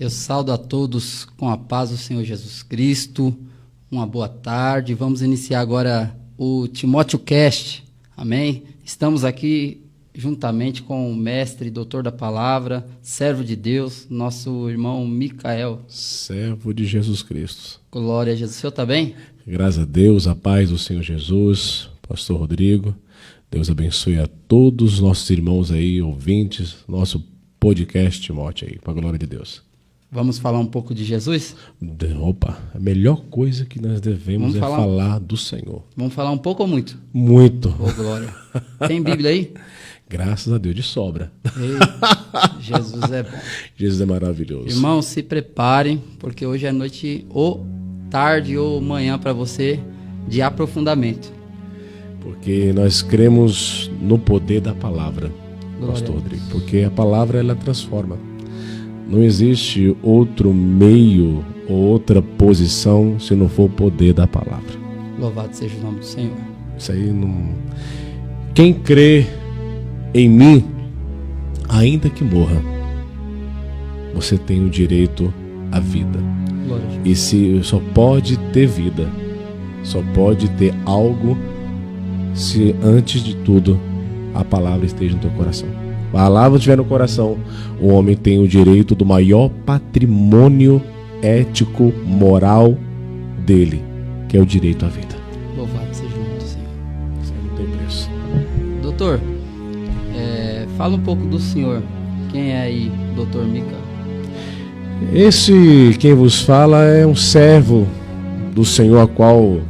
Eu saúdo a todos com a paz do Senhor Jesus Cristo. Uma boa tarde. Vamos iniciar agora o Timóteo Cast. Amém? Estamos aqui juntamente com o mestre, doutor da palavra, servo de Deus, nosso irmão Micael. Servo de Jesus Cristo. Glória a Jesus. O senhor está bem? Graças a Deus, a paz do Senhor Jesus, pastor Rodrigo. Deus abençoe a todos os nossos irmãos aí, ouvintes, nosso podcast Timóteo aí, para a glória de Deus. Vamos falar um pouco de Jesus? Opa, a melhor coisa que nós devemos falar do Senhor. Vamos falar um pouco ou muito? Muito. Ô, glória. Tem Bíblia aí? Graças a Deus, de sobra. Ei, Jesus é bom. Jesus é maravilhoso. Irmãos, se preparem, porque hoje é noite ou tarde ou manhã para você de aprofundamento. Porque nós cremos no poder da palavra, Glória pastor Rodrigo. Porque a palavra, ela transforma. Não existe outro meio ou outra posição se não for o poder da palavra. Louvado seja o nome do Senhor. Isso aí não... Quem crê em mim, ainda que morra, você tem o direito à vida. Glória a Deus. E se só pode ter vida, só pode ter algo se antes de tudo a palavra esteja no teu coração. A palavra estiver no coração, o homem tem o direito do maior patrimônio ético, moral dele, que é o direito à vida. Louvado seja o nome do Senhor. Isso aí não tem preço. Doutor, fala um pouco do senhor. Quem é aí, doutor Mica? Esse, quem vos fala, é um servo do Senhor, a qual,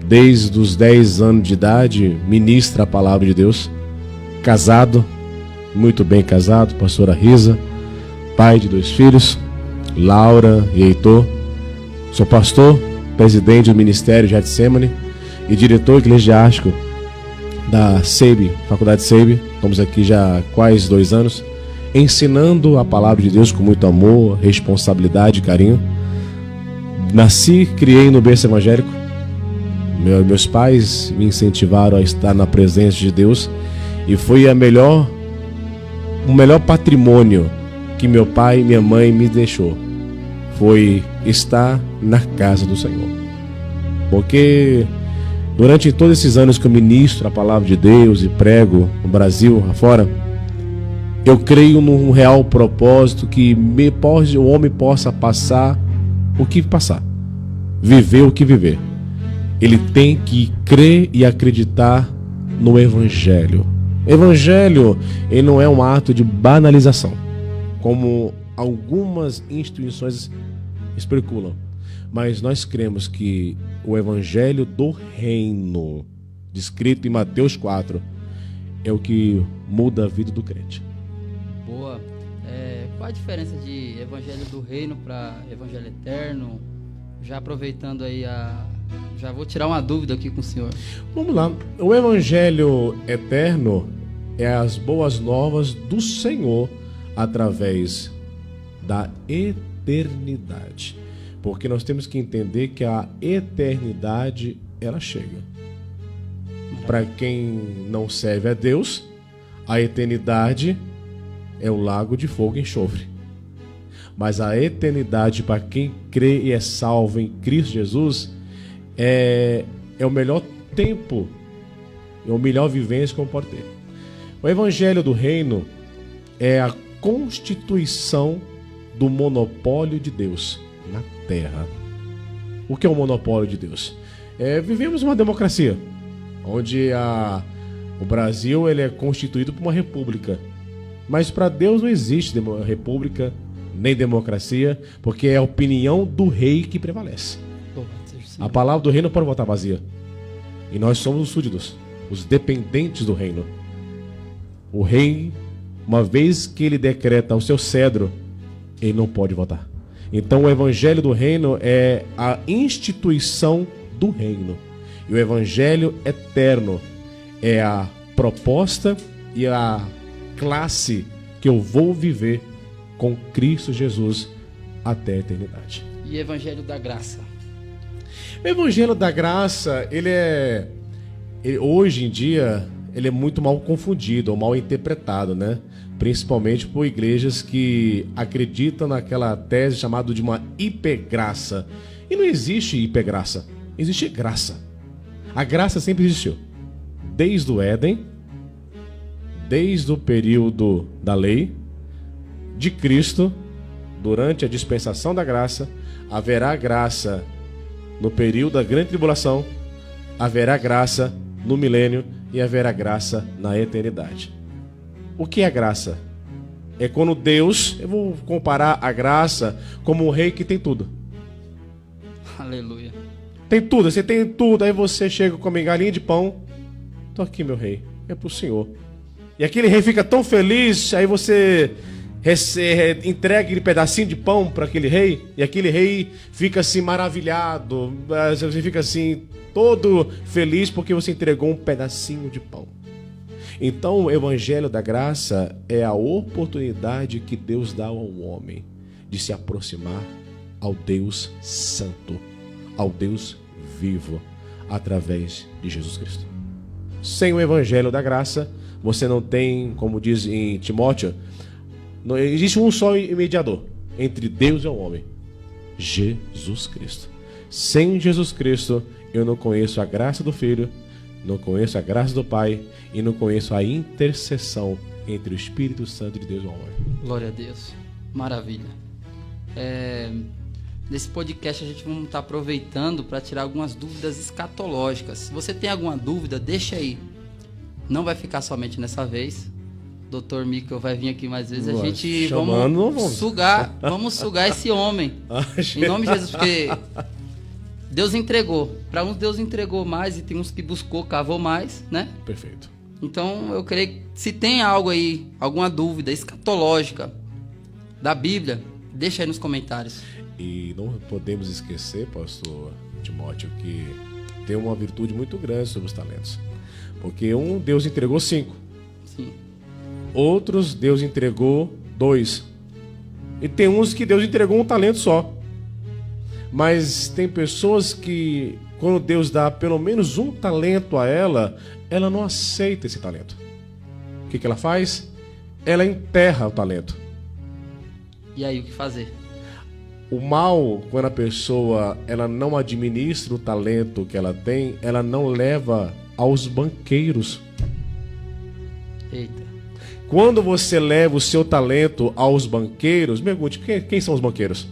desde os 10 anos de idade, ministra a palavra de Deus. Casado, muito bem casado, pastora Risa, pai de 2 filhos, Laura e Heitor. Sou pastor, presidente do Ministério Getsemane e diretor eclesiástico da SEIB, Faculdade SEIB. Estamos aqui já há quase 2 anos, ensinando a palavra de Deus com muito amor, responsabilidade e carinho. Nasci, criei no berço evangélico. Meus pais me incentivaram a estar na presença de Deus e foi o melhor patrimônio que meu pai e minha mãe me deixou. Foi estar na casa do Senhor. Porque durante todos esses anos que eu ministro a palavra de Deus e prego no Brasil, afora, eu creio num real propósito que o homem possa passar o que passar, viver o que viver. Ele tem que crer e acreditar no Evangelho. Evangelho, ele não é um ato de banalização, como algumas instituições especulam. Mas nós cremos que o Evangelho do Reino, descrito em Mateus 4, é o que muda a vida do crente. Boa. Qual a diferença de Evangelho do Reino para Evangelho Eterno? Já aproveitando aí já vou tirar uma dúvida aqui com o senhor. Vamos lá. O Evangelho Eterno é as boas novas do Senhor através da eternidade. Porque nós temos que entender que a eternidade, ela chega. Para quem não serve a Deus, a eternidade é o lago de fogo e enxofre. Mas a eternidade, para quem crê e é salvo em Cristo Jesus, é o melhor tempo, é a melhor vivência que eu pode ter. O Evangelho do Reino é a constituição do monopólio de Deus na terra. O que é o monopólio de Deus? Vivemos uma democracia, onde o Brasil ele é constituído por uma república. Mas para Deus não existe república nem democracia, porque é a opinião do rei que prevalece. A palavra do rei não pode voltar vazia. E nós somos os súditos, os dependentes do reino. O rei, uma vez que ele decreta o seu cedro, ele não pode votar. Então o Evangelho do Reino é a instituição do reino. E o Evangelho Eterno é a proposta e a classe que eu vou viver com Cristo Jesus até a eternidade. E Evangelho da Graça? O Evangelho da Graça, hoje em dia, ele é muito mal confundido ou mal interpretado, né? principalmente por igrejas que acreditam naquela tese chamada de uma hipergraça. E não existe hipergraça, existe graça. A graça sempre existiu. Desde o Éden, desde o período da lei, de Cristo, durante a dispensação da graça, haverá graça no período da grande tribulação, haverá graça no milênio e haverá graça na eternidade. O que é graça? É quando Deus, eu vou comparar a graça como um rei que tem tudo. Aleluia. Tem tudo, você tem tudo, aí você chega com a migalhinha de pão, tô aqui, meu rei, é pro Senhor. E aquele rei fica tão feliz, aí você entrega aquele pedacinho de pão para aquele rei, e aquele rei fica assim maravilhado, você fica assim todo feliz porque você entregou um pedacinho de pão. Então o evangelho da graça é a oportunidade que Deus dá ao homem de se aproximar ao Deus Santo, ao Deus vivo, através de Jesus Cristo. Sem o evangelho da graça, você não tem, como diz em Timóteo, não existe um só mediador entre Deus e o homem, Jesus Cristo. Sem Jesus Cristo, eu não conheço a graça do Filho, não conheço a graça do Pai e não conheço a intercessão entre o Espírito Santo de Deus e o homem. Glória a Deus. Maravilha. Nesse podcast a gente vai estar aproveitando para tirar algumas dúvidas escatológicas. Se você tem alguma dúvida, deixa aí. Não vai ficar somente nessa vez. Dr. Michael vai vir aqui mais vezes. A gente vamos sugar esse homem. Em nome de Jesus, porque Deus entregou. Para uns Deus entregou mais e tem uns que buscou, cavou mais, né? Perfeito. Então eu creio que se tem algo aí, alguma dúvida escatológica da Bíblia, deixa aí nos comentários. E não podemos esquecer, pastor Timóteo, que tem uma virtude muito grande sobre os talentos. Porque Deus entregou 5. Sim. Outros, Deus entregou 2. E tem uns que Deus entregou um talento só. Mas tem pessoas que, quando Deus dá pelo menos um talento a ela, ela não aceita esse talento. O que ela faz? Ela enterra o talento. E aí, o que fazer? O mal, quando a pessoa ela não administra o talento que ela tem, ela não leva aos banqueiros. Eita. Quando você leva o seu talento aos banqueiros, pergunte, quem são os banqueiros?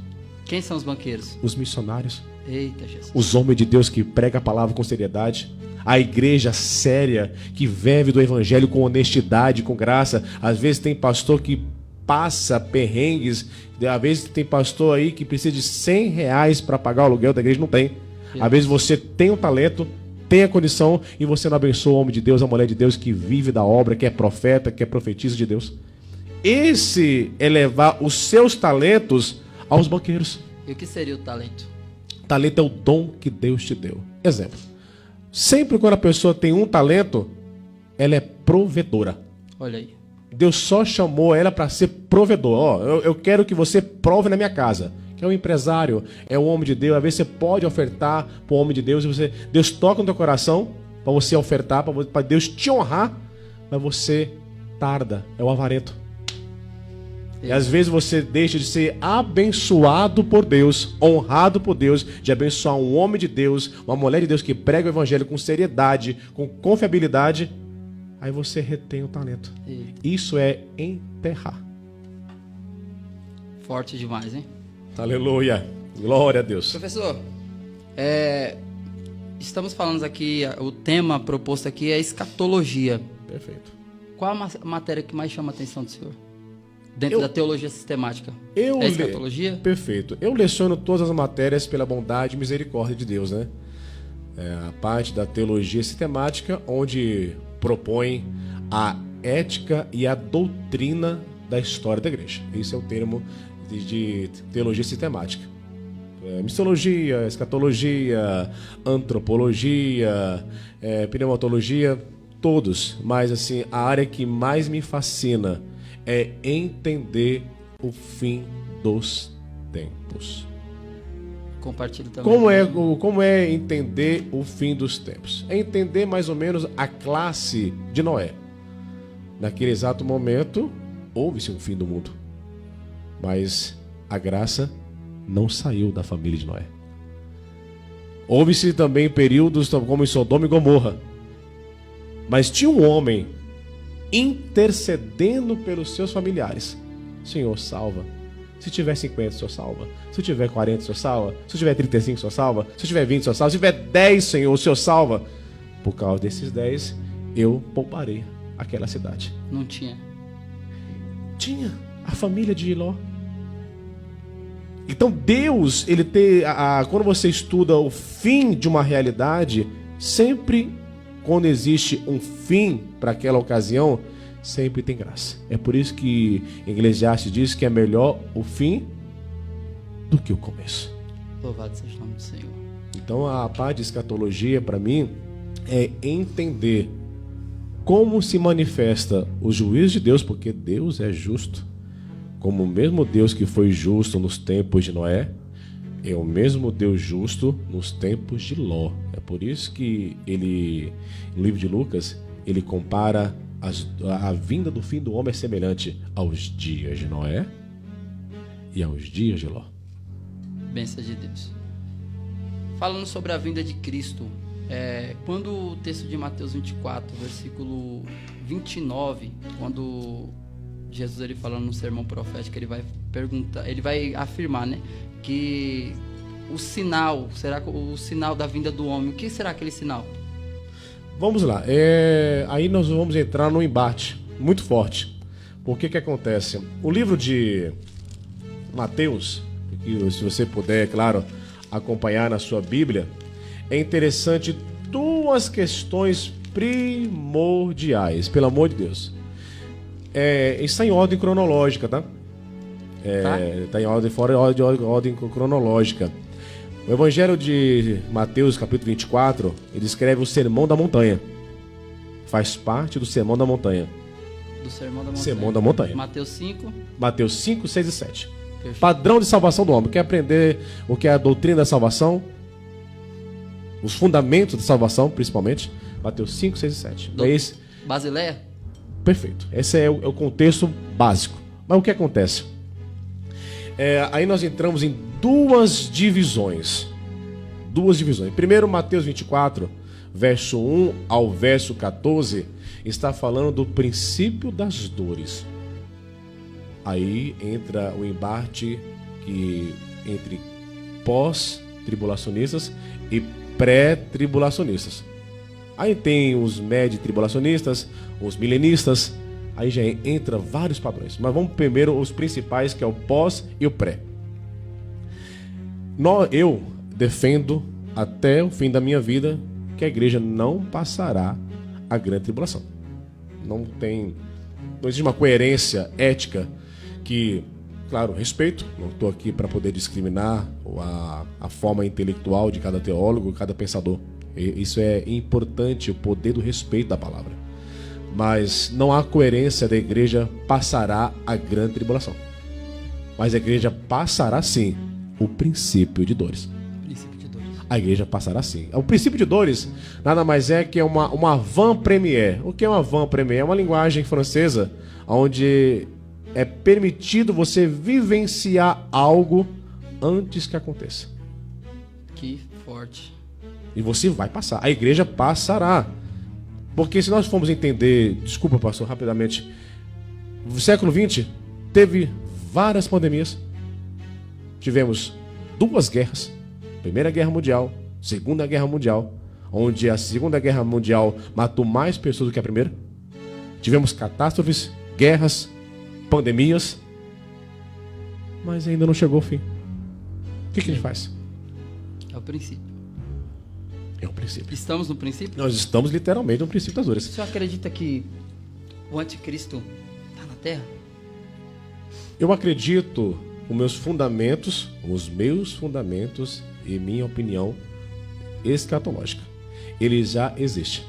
Quem são os banqueiros? Os missionários. Eita, Jesus. Os homens de Deus que pregam a palavra com seriedade. A igreja séria, que vive do evangelho com honestidade, com graça. Às vezes tem pastor que passa perrengues. Às vezes tem pastor aí que precisa de R$100 para pagar o aluguel da igreja, não tem. Às vezes você tem um talento, tem a condição e você não abençoa o homem de Deus, a mulher de Deus que vive da obra, que é profeta, que é profetisa de Deus. Esse é levar os seus talentos aos banqueiros. E o que seria o talento? Talento é o dom que Deus te deu. Exemplo. Sempre quando a pessoa tem um talento, ela é provedora. Olha aí. Deus só chamou ela para ser provedor. Ó, eu quero que você prove na minha casa. Que é um empresário, é um homem de Deus. Às vezes você pode ofertar para o homem de Deus. E Deus toca no teu coração para você ofertar, para Deus te honrar. Mas você tarda, é o avarento. E às vezes você deixa de ser abençoado por Deus, honrado por Deus, de abençoar um homem de Deus, uma mulher de Deus que prega o evangelho com seriedade, com confiabilidade. Aí você retém o talento. Eita. Isso é enterrar. Forte demais, hein? Aleluia. Glória a Deus. Professor, estamos falando aqui, o tema proposto aqui é escatologia. Perfeito. Qual a matéria que mais chama a atenção do senhor? Dentro da teologia sistemática. É escatologia? Perfeito. Eu leciono todas as matérias pela bondade e misericórdia de Deus, né? A parte da teologia sistemática, onde propõe a ética e a doutrina da história da igreja. Esse é o termo de teologia sistemática. Missiologia, escatologia, antropologia, pneumatologia, todos. Mas assim, a área que mais me fascina é entender o fim dos tempos. Compartilho também. Como é entender o fim dos tempos? É entender mais ou menos a classe de Noé. Naquele exato momento, houve-se um fim do mundo. Mas a graça não saiu da família de Noé. Houve-se também períodos como em Sodoma e Gomorra. Mas tinha um homem intercedendo pelos seus familiares. Senhor, salva. Se tiver 50, o Senhor salva. Se tiver 40, o Senhor salva. Se tiver 35, o Senhor salva. Se tiver 20, o Senhor salva. Se tiver 10, Senhor, o Senhor salva. Por causa desses 10, eu pouparei aquela cidade. Não tinha. Tinha a família de Ló. Então Deus, ele quando você estuda o fim de uma realidade, sempre quando existe um fim para aquela ocasião, sempre tem graça. É por isso que Eclesiastes diz que é melhor o fim do que o começo. Louvado seja o nome do Senhor. Então a parte de escatologia, para mim, é entender como se manifesta o juízo de Deus, porque Deus é justo. Como o mesmo Deus que foi justo nos tempos de Noé, é o mesmo Deus justo nos tempos de Ló. É por isso que ele, no livro de Lucas, ele compara a vinda do fim do homem é semelhante aos dias de Noé e aos dias de Ló. Bênção de Deus. Falando sobre a vinda de Cristo, quando o texto de Mateus 24, versículo 29, quando Jesus, ele falando no sermão profético, ele vai perguntar, ele vai afirmar, né, que o sinal, será o sinal da vinda do homem, o que será aquele sinal? Vamos lá, aí nós vamos entrar num embate muito forte. Por que acontece? O livro de Mateus, que se você puder, é claro, acompanhar na sua Bíblia, é interessante duas questões primordiais, pelo amor de Deus. Está em ordem cronológica, tá? Está em ordem, fora de ordem cronológica. O Evangelho de Mateus, capítulo 24, ele descreve o Sermão da Montanha. Faz parte do Sermão da Montanha. Do Sermão da Montanha. Sermão da Montanha. Mateus 5. Mateus 5, 6 e 7. Perfeito. Padrão de salvação do homem. Quer aprender o que é a doutrina da salvação? Os fundamentos da salvação, principalmente. Mateus 5, 6 e 7. Basileia? Perfeito. Esse é o contexto básico. Mas o que acontece? Aí nós entramos em duas divisões. Primeiro, Mateus 24, verso 1 ao verso 14, está falando do princípio das dores. Aí entra o embate entre pós-tribulacionistas e pré-tribulacionistas. Aí tem os médio-tribulacionistas, os milenistas, aí já entra vários padrões. Mas vamos primeiro os principais, que é o pós e o pré. Eu defendo até o fim da minha vida que a igreja não passará a grande tribulação. Não existe uma coerência ética que, claro, respeito, não estou aqui para poder discriminar a forma intelectual de cada teólogo, cada pensador. Isso é importante, o poder do respeito da palavra. Mas não há coerência da igreja passará a grande tribulação. Mas a igreja passará sim o princípio de dores. A igreja passará sim. O princípio de dores nada mais é que uma avant-première. O que é uma avant-première? É uma linguagem francesa onde é permitido você vivenciar algo antes que aconteça. Que forte. E você vai passar. A igreja passará. Porque se nós formos entender... Desculpa, pastor, rapidamente. No século XX, teve várias pandemias. Tivemos 2 guerras. Primeira Guerra Mundial, Segunda Guerra Mundial. Onde a Segunda Guerra Mundial matou mais pessoas do que a primeira. Tivemos catástrofes, guerras, pandemias. Mas ainda não chegou o fim. O que a gente faz? É o princípio. É o princípio. Estamos no princípio? Nós estamos literalmente no princípio das dores. O senhor acredita que o anticristo está na Terra? Eu acredito os meus fundamentos e minha opinião escatológica. Ele já existe.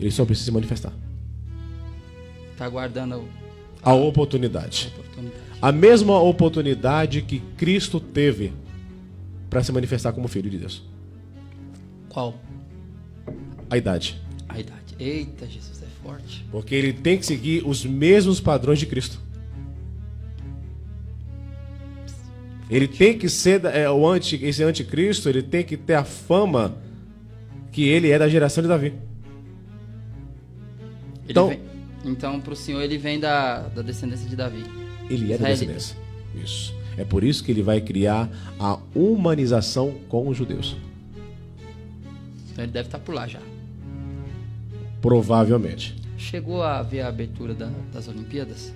Ele só precisa se manifestar. Está aguardando a oportunidade. A mesma oportunidade que Cristo teve para se manifestar como Filho de Deus. Qual? A idade. A idade. Eita, Jesus é forte. Porque ele tem que seguir os mesmos padrões de Cristo. Ele tem que ser esse anticristo, ele tem que ter a fama que ele é da geração de Davi. Então, para o Senhor, ele vem da descendência de Davi. Ele é da descendência. Isso. É por isso que ele vai criar a humanização com os judeus. Então ele deve estar por lá já. Provavelmente. Chegou a ver a abertura das Olimpíadas?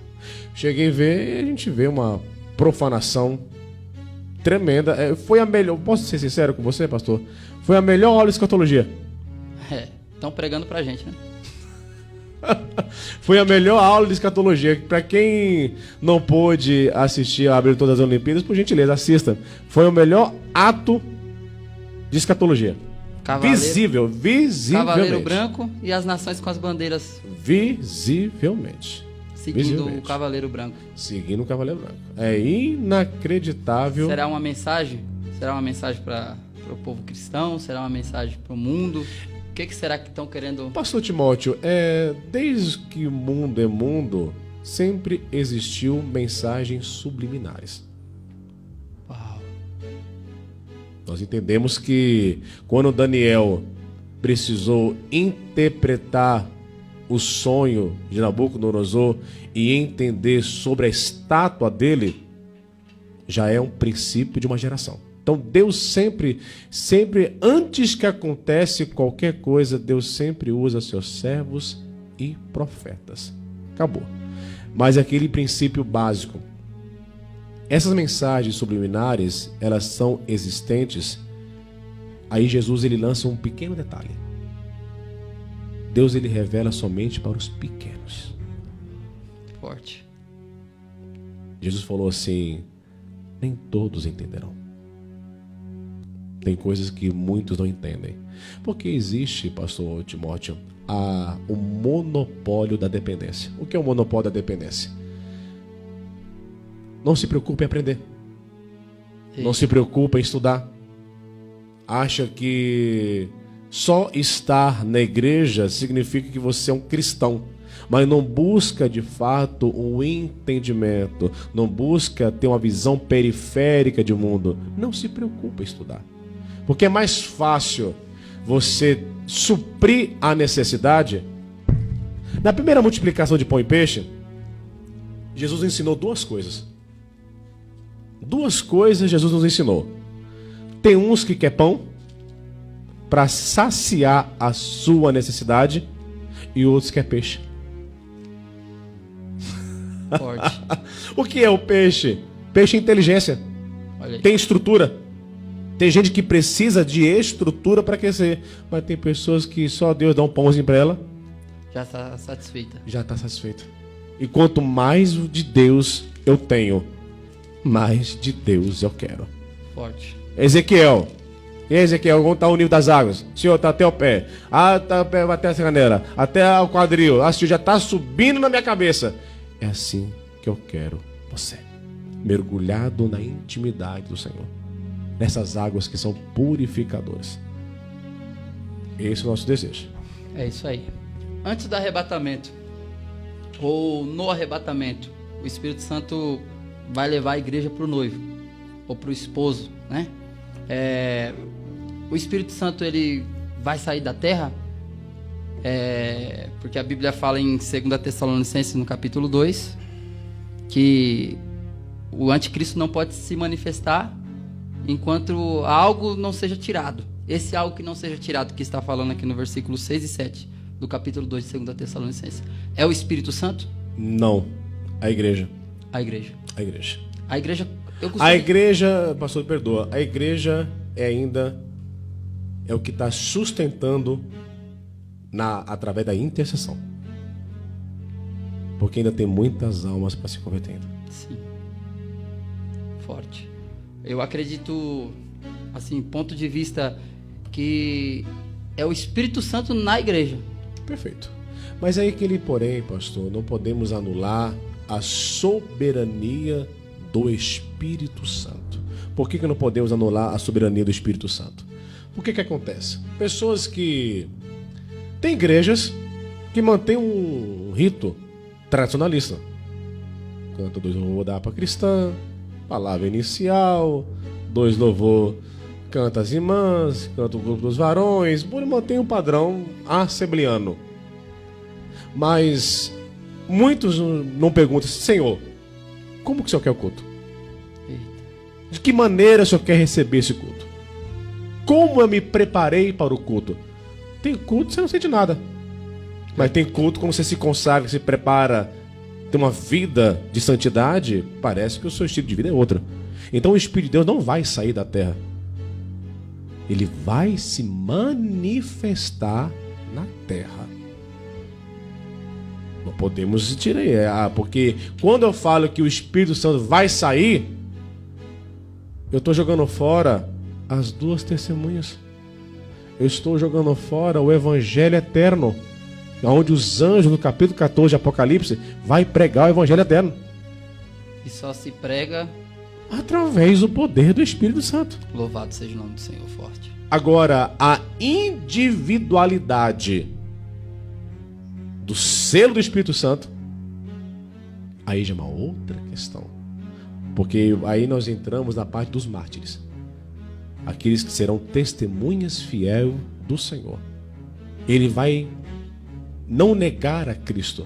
Cheguei a ver, a gente vê uma profanação tremenda. Foi a melhor, posso ser sincero com você, pastor? Foi a melhor aula de escatologia. Estão pregando pra gente, né? Foi a melhor aula de escatologia. Para quem não pôde assistir a abertura das Olimpíadas, por gentileza, assista. Foi o melhor ato de escatologia. Visivelmente. Cavaleiro branco e as nações com as bandeiras. Visivelmente. Seguindo o Cavaleiro Branco. Seguindo o Cavaleiro Branco. É inacreditável. Será uma mensagem? Será uma mensagem para o povo cristão? Será uma mensagem para o mundo? O que será que estão querendo? Pastor Timóteo, desde que o mundo é mundo, sempre existiu mensagens subliminares. Uau. Nós entendemos que quando Daniel precisou interpretar o sonho de Nabucodonosor e entender sobre a estátua dele, já é um princípio de uma geração. Então Deus sempre, antes que acontece qualquer coisa, Deus sempre usa seus servos e profetas. Acabou. Mas aquele princípio básico. Essas mensagens subliminares, elas são existentes. Aí Jesus ele lança um pequeno detalhe. Deus ele revela somente para os pequenos. Forte. Jesus falou assim: nem todos entenderão. Tem coisas que muitos não entendem. Porque existe, pastor Timóteo, o monopólio da dependência. O que é o monopólio da dependência? Não se preocupe em aprender. Não se preocupe em estudar. Acha que só estar na igreja significa que você é um cristão. Mas não busca de fato um entendimento. Não busca ter uma visão periférica de mundo. Não se preocupe em estudar. Porque é mais fácil você suprir a necessidade. Na primeira multiplicação de pão e peixe, Jesus ensinou duas coisas. Duas coisas Jesus nos ensinou. Tem uns que quer pão para saciar a sua necessidade e outros quer peixe. Forte. O que é o peixe? Peixe é inteligência. Tem estrutura. Tem gente que precisa de estrutura para crescer. Mas tem pessoas que só Deus dá um pãozinho para ela. Já está satisfeita. Já está satisfeita. E quanto mais de Deus eu tenho, mais de Deus eu quero. Forte. Ezequiel. E aí, Ezequiel, como está o nível das águas? Senhor, está até o pé. Está até a canela. Até o quadril. Senhor, já está subindo na minha cabeça. É assim que eu quero você. Mergulhado na intimidade do Senhor. Nessas águas que são purificadoras. Esse é o nosso desejo. É isso aí. Antes do arrebatamento, ou no arrebatamento, o Espírito Santo vai levar a igreja para o noivo, ou para o esposo, né? O Espírito Santo ele vai sair da terra, porque a Bíblia fala em 2 Tessalonicenses, no capítulo 2, que o anticristo não pode se manifestar enquanto algo não seja tirado. Esse algo que não seja tirado, que está falando aqui no versículo 6 e 7 do capítulo 2 de 2 Tessalonicenses, é o Espírito Santo? Não. A igreja. A igreja. A igreja. A igreja... A igreja, pastor, perdoa, a igreja ainda é o que está sustentando através da intercessão. Porque ainda tem muitas almas para se convertendo. Sim. Forte. Eu acredito, assim, ponto de vista que é o Espírito Santo na igreja. Perfeito. Mas aí aquele porém, pastor, não podemos anular a soberania do Espírito Santo. Por que não podemos anular a soberania do Espírito Santo? Por que acontece? Pessoas que... Tem igrejas que mantém um rito tradicionalista. Canta 2 louvor da harpa cristã, palavra inicial, 2 louvor canta as irmãs, canta o grupo dos varões, mantém um padrão assembleano. Mas muitos não perguntam, Senhor, como que o Senhor quer o culto? De que maneira o Senhor quer receber esse culto? Como eu me preparei para o culto? Tem culto, você não sente nada. Mas tem culto, como você se consagra, se prepara, tem uma vida de santidade, parece que o seu estilo de vida é outro. Então o Espírito de Deus não vai sair da terra. Ele vai se manifestar na terra. Não podemos tirar, porque quando eu falo que o Espírito Santo vai sair, eu estou jogando fora as 2 testemunhas. Eu estou jogando fora o Evangelho eterno, onde os anjos, no capítulo 14 de Apocalipse, vai pregar o Evangelho eterno. E só se prega através do poder do Espírito Santo. Louvado seja o nome do Senhor forte. Agora, a individualidade do selo do Espírito Santo, aí já é uma outra questão. Porque aí nós entramos na parte dos mártires. Aqueles que serão testemunhas fiéis do Senhor. Ele vai não negar a Cristo,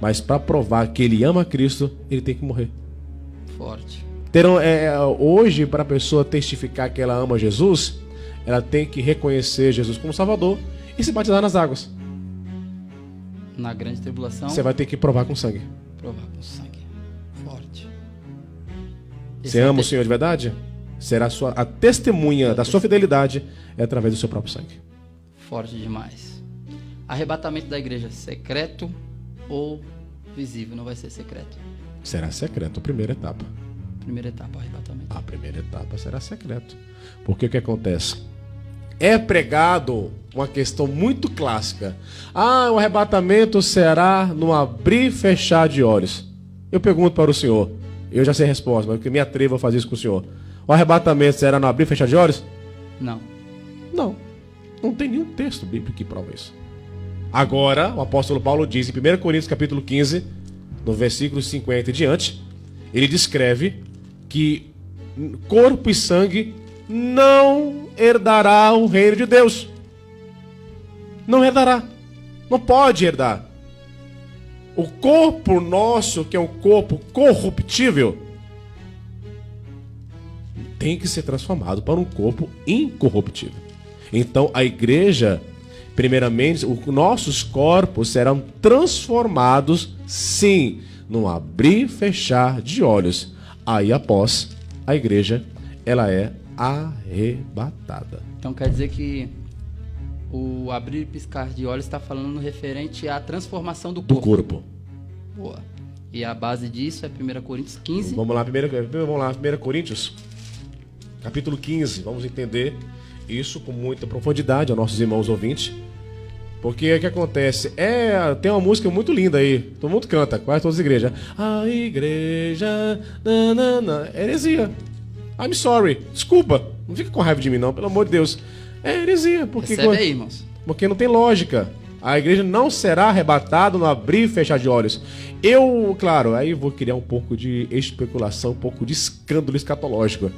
mas para provar que ele ama a Cristo, ele tem que morrer. Forte. Hoje, para a pessoa testificar que ela ama Jesus, ela tem que reconhecer Jesus como Salvador e se batizar nas águas. Na grande tribulação, você vai ter que provar com sangue. Provar com sangue. Forte. Você ama o Senhor de verdade? Será a testemunha da sua fidelidade é através do seu próprio sangue. Forte demais. Arrebatamento da igreja, secreto ou visível? Não vai ser secreto. Será secreto, a primeira etapa. Primeira etapa, arrebatamento. A primeira etapa será secreto. Porque o que acontece? É pregado uma questão muito clássica. O arrebatamento será no abrir e fechar de olhos. Eu pergunto para o senhor, eu já sei a resposta, mas eu me atrevo a fazer isso com o senhor. O arrebatamento será no abrir e fechar de olhos? Não. Não tem nenhum texto bíblico que prova isso. Agora, o apóstolo Paulo diz em 1 Coríntios capítulo 15, no versículo 50 e diante, ele descreve que corpo e sangue não herdará o reino de Deus. Não herdará. Não pode herdar. O corpo nosso, que é um corpo corruptível, tem que ser transformado para um corpo incorruptível. Então, a igreja, primeiramente, os nossos corpos serão transformados, sim, num abrir e fechar de olhos. Aí, após, a igreja, ela é arrebatada. Então, quer dizer que o abrir e piscar de olhos está falando referente à transformação do corpo. Boa. E a base disso é 1 Coríntios 15. Vamos lá, 1 Coríntios, capítulo 15. Vamos entender isso com muita profundidade, aos nossos irmãos ouvintes. Porque o que acontece? Tem uma música muito linda aí, todo mundo canta, quase todas as igrejas. A igreja, nanana, heresia. I'm sorry, desculpa, não fica com raiva de mim não, pelo amor de Deus. É heresia, porque recebe aí, irmãos. Porque não tem lógica. A igreja não será arrebatada no abrir e fechar de olhos. Claro, aí vou criar um pouco de especulação, um pouco de escândalo escatológico.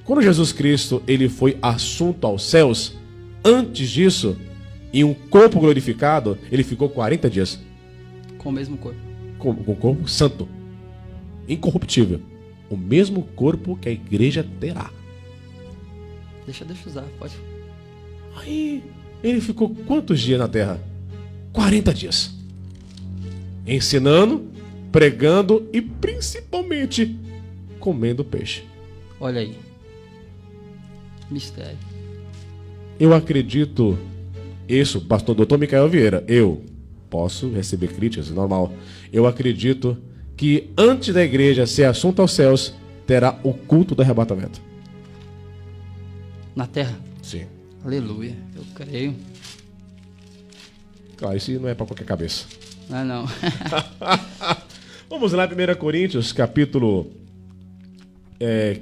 Quando Jesus Cristo ele foi assunto aos céus, antes disso, em um corpo glorificado, ele ficou 40 dias. Com o mesmo corpo. Com o corpo santo, incorruptível. O mesmo corpo que a igreja terá. Deixa eu usar, pode. Aí, ele ficou quantos dias na terra? 40 dias. Ensinando, pregando e principalmente comendo peixe. Olha aí. Mistério. Eu acredito, isso, pastor Dr. Micael Vieira, eu posso receber críticas, normal. Eu acredito que antes da igreja ser assunto aos céus, terá o culto do arrebatamento. Na terra? Sim. Aleluia, eu creio. Claro, isso não é para qualquer cabeça. Não. Vamos lá, 1 Coríntios, capítulo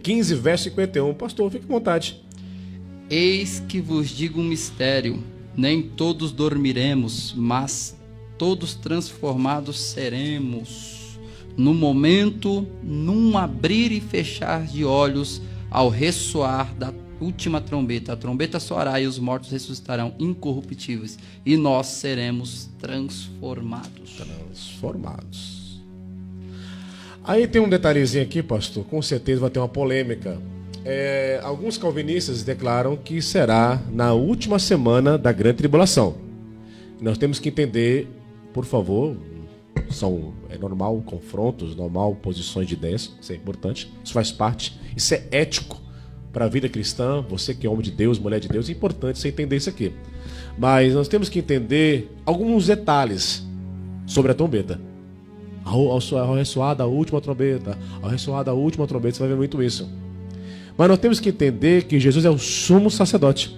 15, verso 51. Pastor, fique à vontade. Eis que vos digo um mistério. Nem todos dormiremos, mas todos transformados seremos. No momento, num abrir e fechar de olhos, ao ressoar da última trombeta, a trombeta soará e os mortos ressuscitarão incorruptíveis, e nós seremos transformados. Transformados. Aí tem um detalhezinho aqui, pastor, com certeza vai ter uma polêmica. Alguns calvinistas declaram que será na última semana da grande tribulação. Nós temos que entender, por favor, é normal confrontos, normal posições de ideias, isso é importante, isso faz parte, isso é ético para a vida cristã. Você que é homem de Deus, mulher de Deus, é importante você entender isso aqui. Mas nós temos que entender alguns detalhes sobre a trombeta. Ao ressoar da última trombeta, ao ressoar da última trombeta, você vai ver muito isso. Mas nós temos que entender que Jesus é o sumo sacerdote.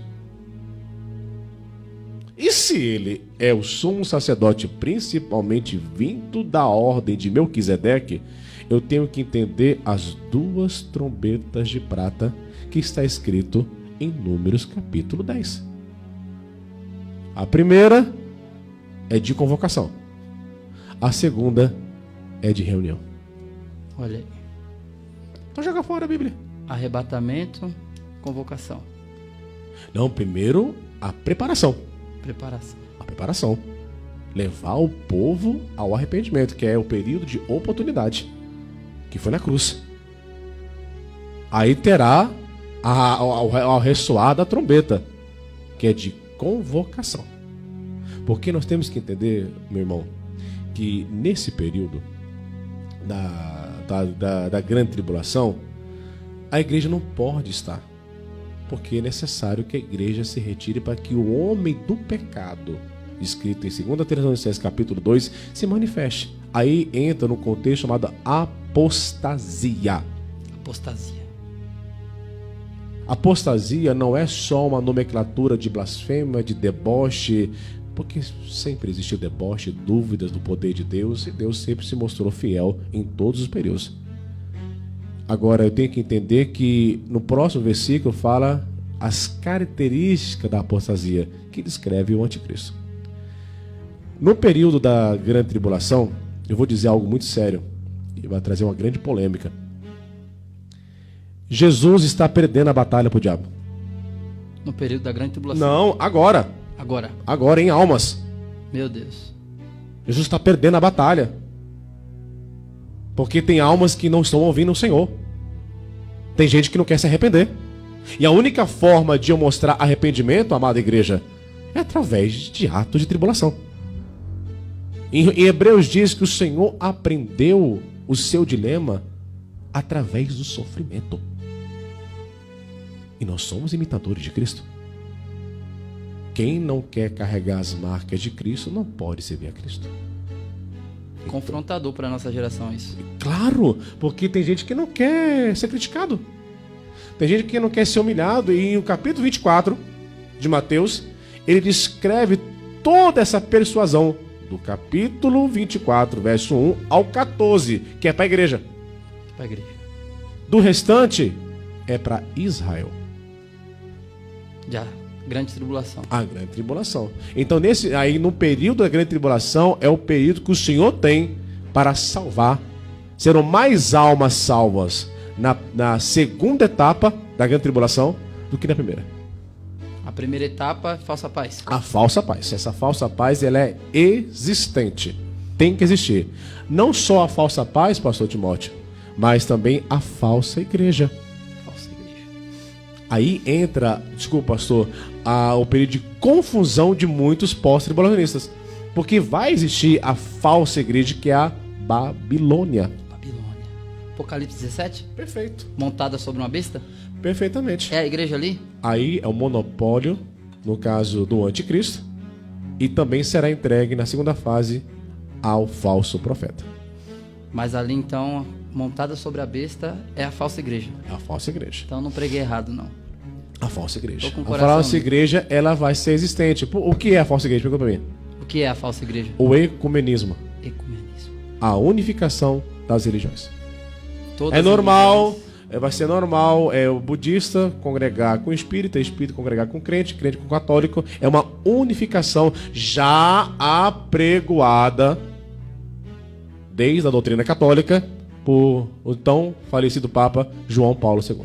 E se ele é o sumo sacerdote, principalmente vindo da ordem de Melquisedeque, eu tenho que entender as duas trombetas de prata que está escrito em Números capítulo 10. A primeira é de convocação. A segunda é de reunião. Olha aí. Então joga fora a Bíblia. Arrebatamento, convocação. Não, primeiro a preparação. A preparação. Levar o povo ao arrependimento, que é o período de oportunidade, que foi na cruz. Aí terá ao ressoar da trombeta, que é de convocação. Porque nós temos que entender, meu irmão, que nesse período da grande tribulação, a igreja não pode estar, porque é necessário que a igreja se retire para que o homem do pecado, escrito em 2 Tessalonicenses capítulo 2, se manifeste. Aí entra no contexto chamado apostasia. Apostasia não é só uma nomenclatura de blasfêmia, de deboche, porque sempre existiu deboche, dúvidas do poder de Deus, e Deus sempre se mostrou fiel em todos os períodos. Agora eu tenho que entender que no próximo versículo fala as características da apostasia, que descreve o anticristo. No período da grande tribulação, eu vou dizer algo muito sério, e vai trazer uma grande polêmica. Jesus está perdendo a batalha para o diabo. No período da grande tribulação? Não, agora. Agora, em almas. Meu Deus. Jesus está perdendo a batalha. Porque tem almas que não estão ouvindo o Senhor. Tem gente que não quer se arrepender. E a única forma de eu mostrar arrependimento, amada igreja, é através de atos de tribulação. Em Hebreus diz que o Senhor aprendeu o seu dilema através do sofrimento. E nós somos imitadores de Cristo. Quem não quer carregar as marcas de Cristo não pode servir a Cristo. Confrontador para a nossa geração isso. Claro, porque tem gente que não quer ser criticado. Tem gente que não quer ser humilhado. E no capítulo 24 de Mateus, ele descreve toda essa persuasão do capítulo 24, verso 1 ao 14, que é para a igreja. Do restante é para Israel. Já, grande tribulação. A grande tribulação. Então, no período da grande tribulação, é o período que o Senhor tem para salvar. Serão mais almas salvas na segunda etapa da grande tribulação do que na primeira. A primeira etapa, falsa paz. A falsa paz. Essa falsa paz, ela é existente. Tem que existir. Não só a falsa paz, pastor Timóteo, mas também a falsa igreja. Aí entra, desculpa, pastor, o período de confusão de muitos pós-tribulacionistas. Porque vai existir a falsa igreja, que é a Babilônia. Apocalipse 17? Perfeito. Montada sobre uma besta? Perfeitamente. É a igreja ali? Aí é o monopólio, no caso do anticristo, e também será entregue na segunda fase ao falso profeta. Mas ali então, montada sobre a besta, é a falsa igreja. É a falsa igreja. Então não preguei errado, não. A falsa igreja. Tô com o A coração falsa igreja, ela vai ser existente. O que é a falsa igreja? Pergunta pra mim. O que é a falsa igreja? O ecumenismo. Ecumenismo. A unificação das religiões. Todas é normal vai ser normal o budista congregar com espírita, espírita congregar com crente, crente com católico. É uma unificação já apregoada desde a doutrina católica por o tão falecido Papa João Paulo II.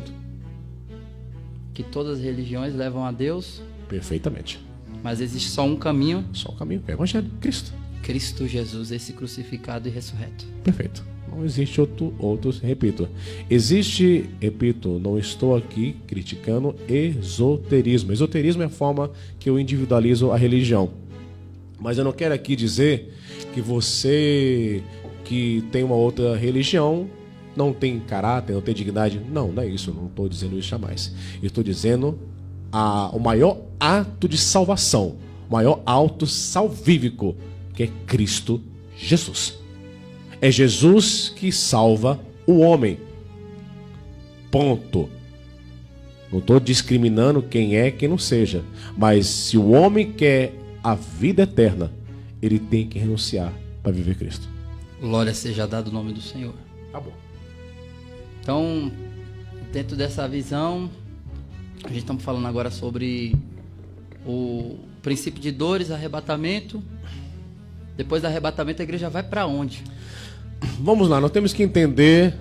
Que todas as religiões levam a Deus. Perfeitamente. Mas existe só um caminho. Só o caminho, é o Evangelho, Cristo. Cristo Jesus, esse crucificado e ressurreto. Perfeito. Não existe outros, repito. Existe, repito, não estou aqui criticando esoterismo. Esoterismo é a forma que eu individualizo a religião. Mas eu não quero aqui dizer que você que tem uma outra religião não tem caráter, não tem dignidade. Não, não é isso. Eu não estou dizendo isso jamais. Eu estou dizendo o maior ato de salvação, o maior ato salvífico, que é Cristo Jesus. É Jesus que salva o homem. Ponto. Não estou discriminando quem é, quem não seja. Mas se o homem quer a vida eterna, ele tem que renunciar para viver Cristo. Glória seja dado o nome do Senhor. Acabou. Então, dentro dessa visão, a gente está falando agora sobre o princípio de dores, arrebatamento. Depois do arrebatamento, a igreja vai para onde? Vamos lá, nós temos que entender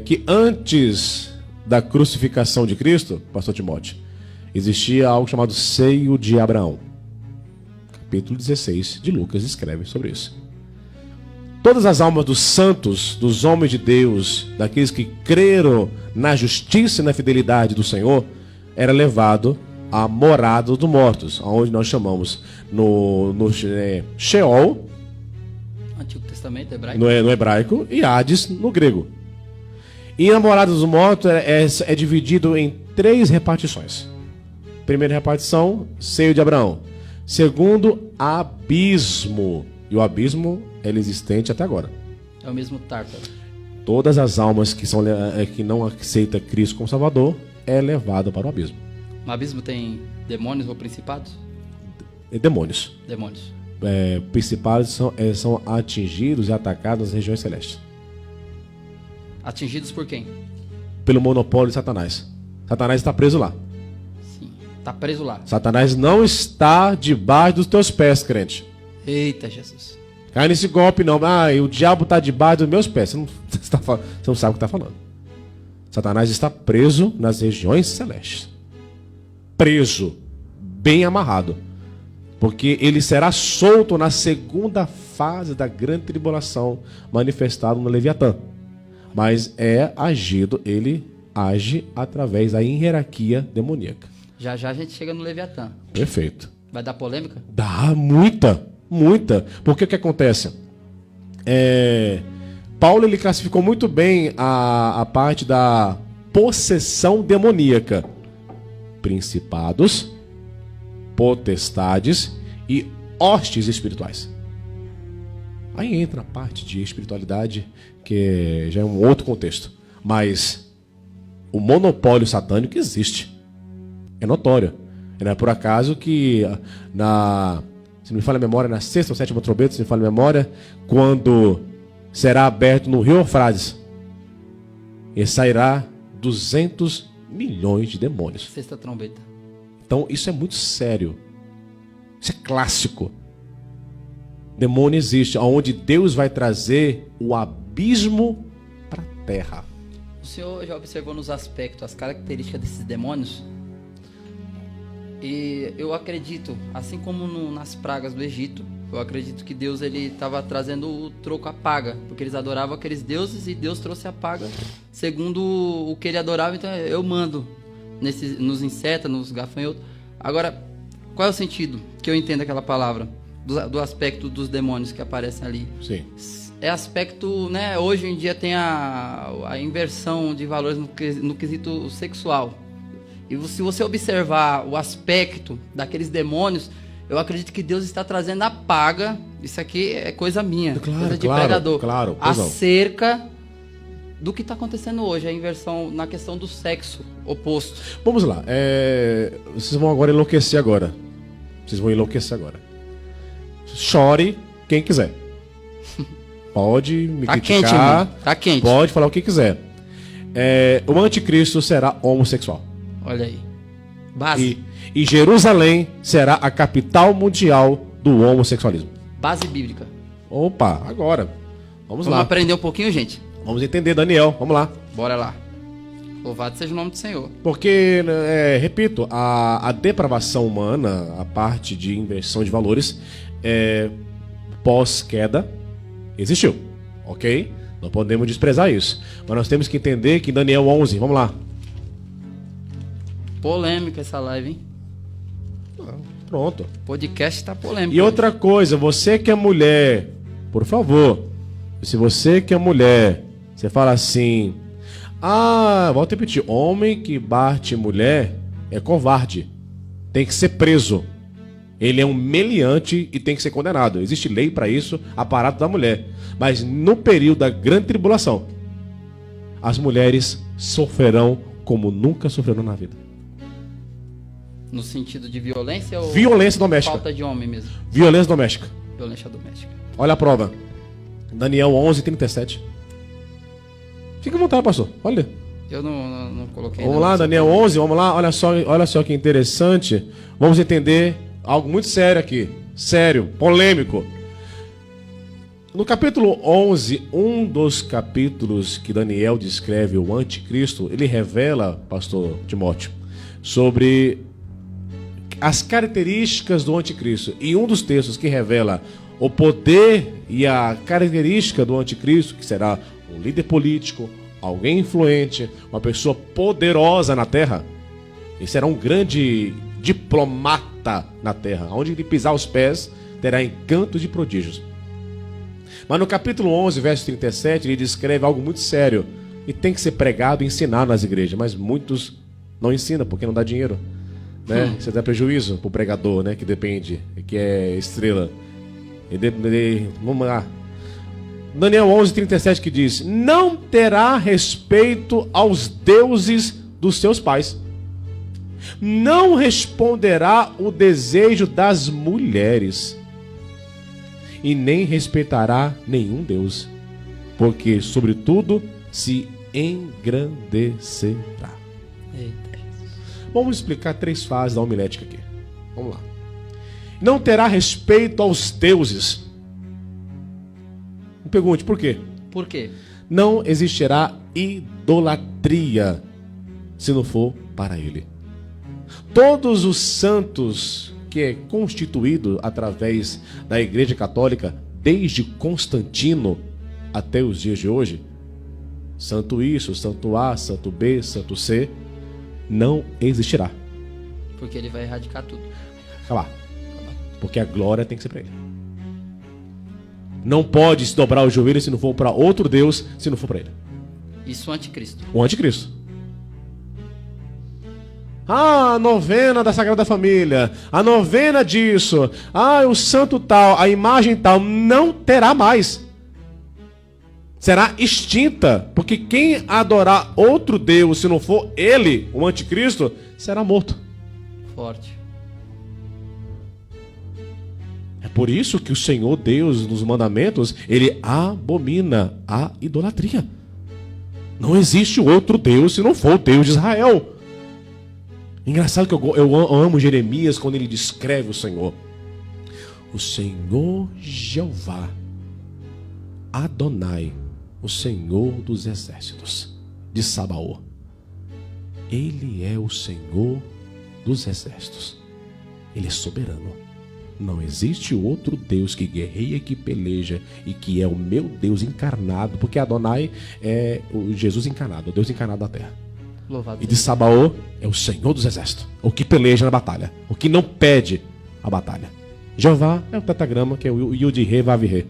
que antes da crucificação de Cristo, pastor Timóteo, existia algo chamado seio de Abraão. Capítulo 16 de Lucas escreve sobre isso. Todas as almas dos santos, dos homens de Deus, daqueles que creram na justiça e na fidelidade do Senhor, era levado à morada dos mortos, onde nós chamamos no Sheol, Antigo Testamento hebraico, no hebraico, e Hades no grego. E a morada dos mortos é dividido em 3 repartições. Primeira repartição, seio de Abraão. Segundo, abismo. E o abismo é existente até agora. é o mesmo Tártaro. Todas as almas que não aceitam Cristo como Salvador é levado para o abismo. No abismo tem demônios ou principados? E demônios. Demônios. Principados são atingidos e atacados nas regiões celestes. Atingidos por quem? Pelo monopólio de Satanás. Satanás está preso lá. Sim, tá preso lá. Satanás não está debaixo dos teus pés, crente. Eita, Jesus. Cai nesse golpe não. O diabo está debaixo dos meus pés. Você não sabe o que está falando. Satanás está preso nas regiões celestes. Preso. Bem amarrado. Porque ele será solto na segunda fase da grande tribulação, manifestado no Leviatã. Mas ele age através da hierarquia demoníaca. Já já a gente chega no Leviatã. Perfeito. Vai dar polêmica? Dá muita. Porque o que acontece? Paulo ele classificou muito bem a parte da possessão demoníaca. Principados, potestades e hostes espirituais. Aí entra a parte de espiritualidade, que já é um outro contexto. Mas o monopólio satânico existe. É notório. Não é por acaso que se não me falha a memória, na 6ª ou 7ª trombeta, se não me falha a memória, quando será aberto no rio Eufrates, e sairá 200 milhões de demônios. 6ª trombeta. Então isso é muito sério. Isso é clássico. Demônio existe, onde Deus vai trazer o abismo para a terra. O senhor já observou nos aspectos as características desses demônios? E eu acredito, assim como nas pragas do Egito, eu acredito que Deus ele estava trazendo o troco à paga, porque eles adoravam aqueles deuses e Deus trouxe a paga segundo o que ele adorava. Então eu mando nos insetos, nos gafanhotos. Agora, qual é o sentido que eu entendo aquela palavra do aspecto dos demônios que aparecem ali? Sim. É aspecto, né? Hoje em dia tem a inversão de valores no quesito sexual. E se você observar o aspecto daqueles demônios, eu acredito que Deus está trazendo a paga. Isso aqui é coisa minha, coisa de pregador. Claro, acerca do que está acontecendo hoje, a inversão na questão do sexo oposto. Vamos lá. Vocês vão agora enlouquecer agora. Chore quem quiser. Pode me criticar. Tá quente. Pode falar o que quiser. O anticristo será homossexual. Olha aí. Base. E Jerusalém será a capital mundial do homossexualismo. Base bíblica. Opa, agora. Vamos lá. Vamos aprender um pouquinho, gente? Vamos entender, Daniel. Vamos lá. Bora lá. Louvado seja o nome do Senhor. Porque, repito, a depravação humana, a parte de inversão de valores, pós-queda, existiu. Ok? Não podemos desprezar isso. Mas nós temos que entender que em Daniel 11, vamos lá. Polêmica essa live, hein? Pronto. O podcast tá polêmico. E outra coisa, você que é mulher, por favor, se você que é mulher, você fala assim, volto a repetir, homem que bate mulher é covarde, tem que ser preso. Ele é um meliante e tem que ser condenado. Existe lei para isso, aparato da mulher. Mas no período da grande tribulação, as mulheres sofrerão como nunca sofreram na vida. No sentido de violência ou violência doméstica? Falta de homem mesmo. Violência doméstica. Violência doméstica. Olha a prova. Daniel 11:37. Fica à vontade, pastor. Olha. Eu não coloquei. Vamos lá, Daniel 11, vamos lá. Olha só que interessante. Vamos entender algo muito sério aqui. Sério, polêmico. No capítulo 11, um dos capítulos que Daniel descreve o anticristo, ele revela, pastor Timóteo, sobre as características do anticristo. E um dos textos que revela o poder e a característica do anticristo, que será um líder político, alguém influente, uma pessoa poderosa na terra, ele será um grande diplomata na terra, onde ele pisar os pés terá encantos e prodígios. Mas no capítulo 11, verso 37, ele descreve algo muito sério e tem que ser pregado e ensinado nas igrejas, mas muitos não ensinam porque não dá dinheiro, né? Você dá prejuízo pro pregador, né? Que depende, que é estrela. Vamos lá. Daniel 11:37 que diz: não terá respeito aos deuses dos seus pais, não responderá o desejo das mulheres, e nem respeitará nenhum deus, porque sobretudo se engrandecerá. Eita. Vamos explicar 3 fases da homilética aqui. Vamos lá. Não terá respeito aos deuses. Me pergunte, por quê? Por quê? Não existirá idolatria se não for para ele. Todos os santos que é constituído através da Igreja Católica, desde Constantino até os dias de hoje, santo isso, santo A, santo B, santo C, não existirá. Porque ele vai erradicar tudo. Acabar. Porque a glória tem que ser para ele. Não pode se dobrar o joelho se não for para outro Deus, se não for para ele. Isso o anticristo. O anticristo. A novena da Sagrada Família, a novena disso, o santo tal, a imagem tal, não terá mais. Será extinta, porque quem adorar outro Deus, se não for ele, o anticristo, será morto. Forte. É por isso que o Senhor Deus, nos mandamentos, ele abomina a idolatria. Não existe outro Deus se não for o Deus de Israel. Engraçado que eu amo Jeremias quando ele descreve o Senhor. O Senhor Jeová, Adonai, o Senhor dos exércitos, de Sabaó. Ele é o Senhor dos exércitos. Ele é soberano. Não existe outro Deus que guerreia, que peleja e que é o meu Deus encarnado, porque Adonai é o Jesus encarnado, o Deus encarnado da terra. Louvado E de Sabaó é o Senhor dos exércitos, o que peleja na batalha, o que não pede a batalha. Jeová é o tetagrama, que é o Yud-Re, Vav-Re,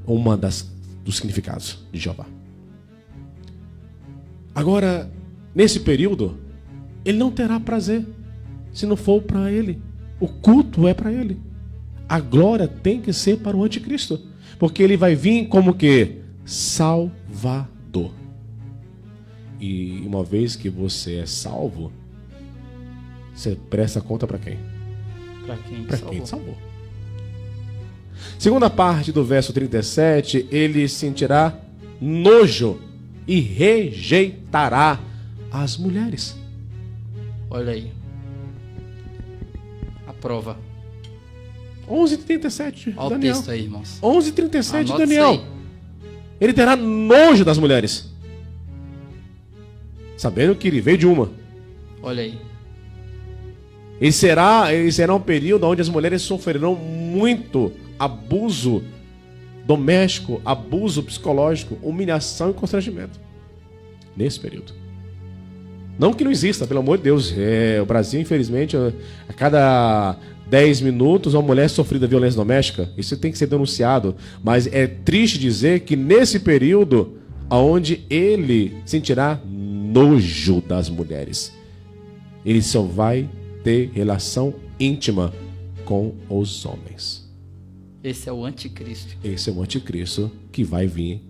uma dos significados de Jeová. Agora, nesse período, ele não terá prazer se não for para ele. O culto é para ele. A glória tem que ser para o anticristo, porque ele vai vir como que Salvador. E uma vez que você é salvo, você presta conta para quem? Para quem te salvou. Segunda parte do verso 37, ele sentirá nojo e rejeitará as mulheres. Olha aí. A prova. 11:37, Olha Daniel. o texto aí, irmãos. 11:37, Anota Daniel. isso aí. Ele terá nojo das mulheres, sabendo que ele veio de uma. Olha aí. Ele será um período onde as mulheres sofrerão muito abuso doméstico, abuso psicológico, humilhação e constrangimento. Nesse período. Não que não exista, pelo amor de Deus. O Brasil, infelizmente, a cada 10 minutos uma mulher sofrida violência doméstica. Isso tem que ser denunciado. Mas é triste dizer que nesse período, onde ele sentirá nojo das mulheres, ele só vai ter relação íntima com os homens. Esse é o anticristo. Esse é o anticristo que vai vir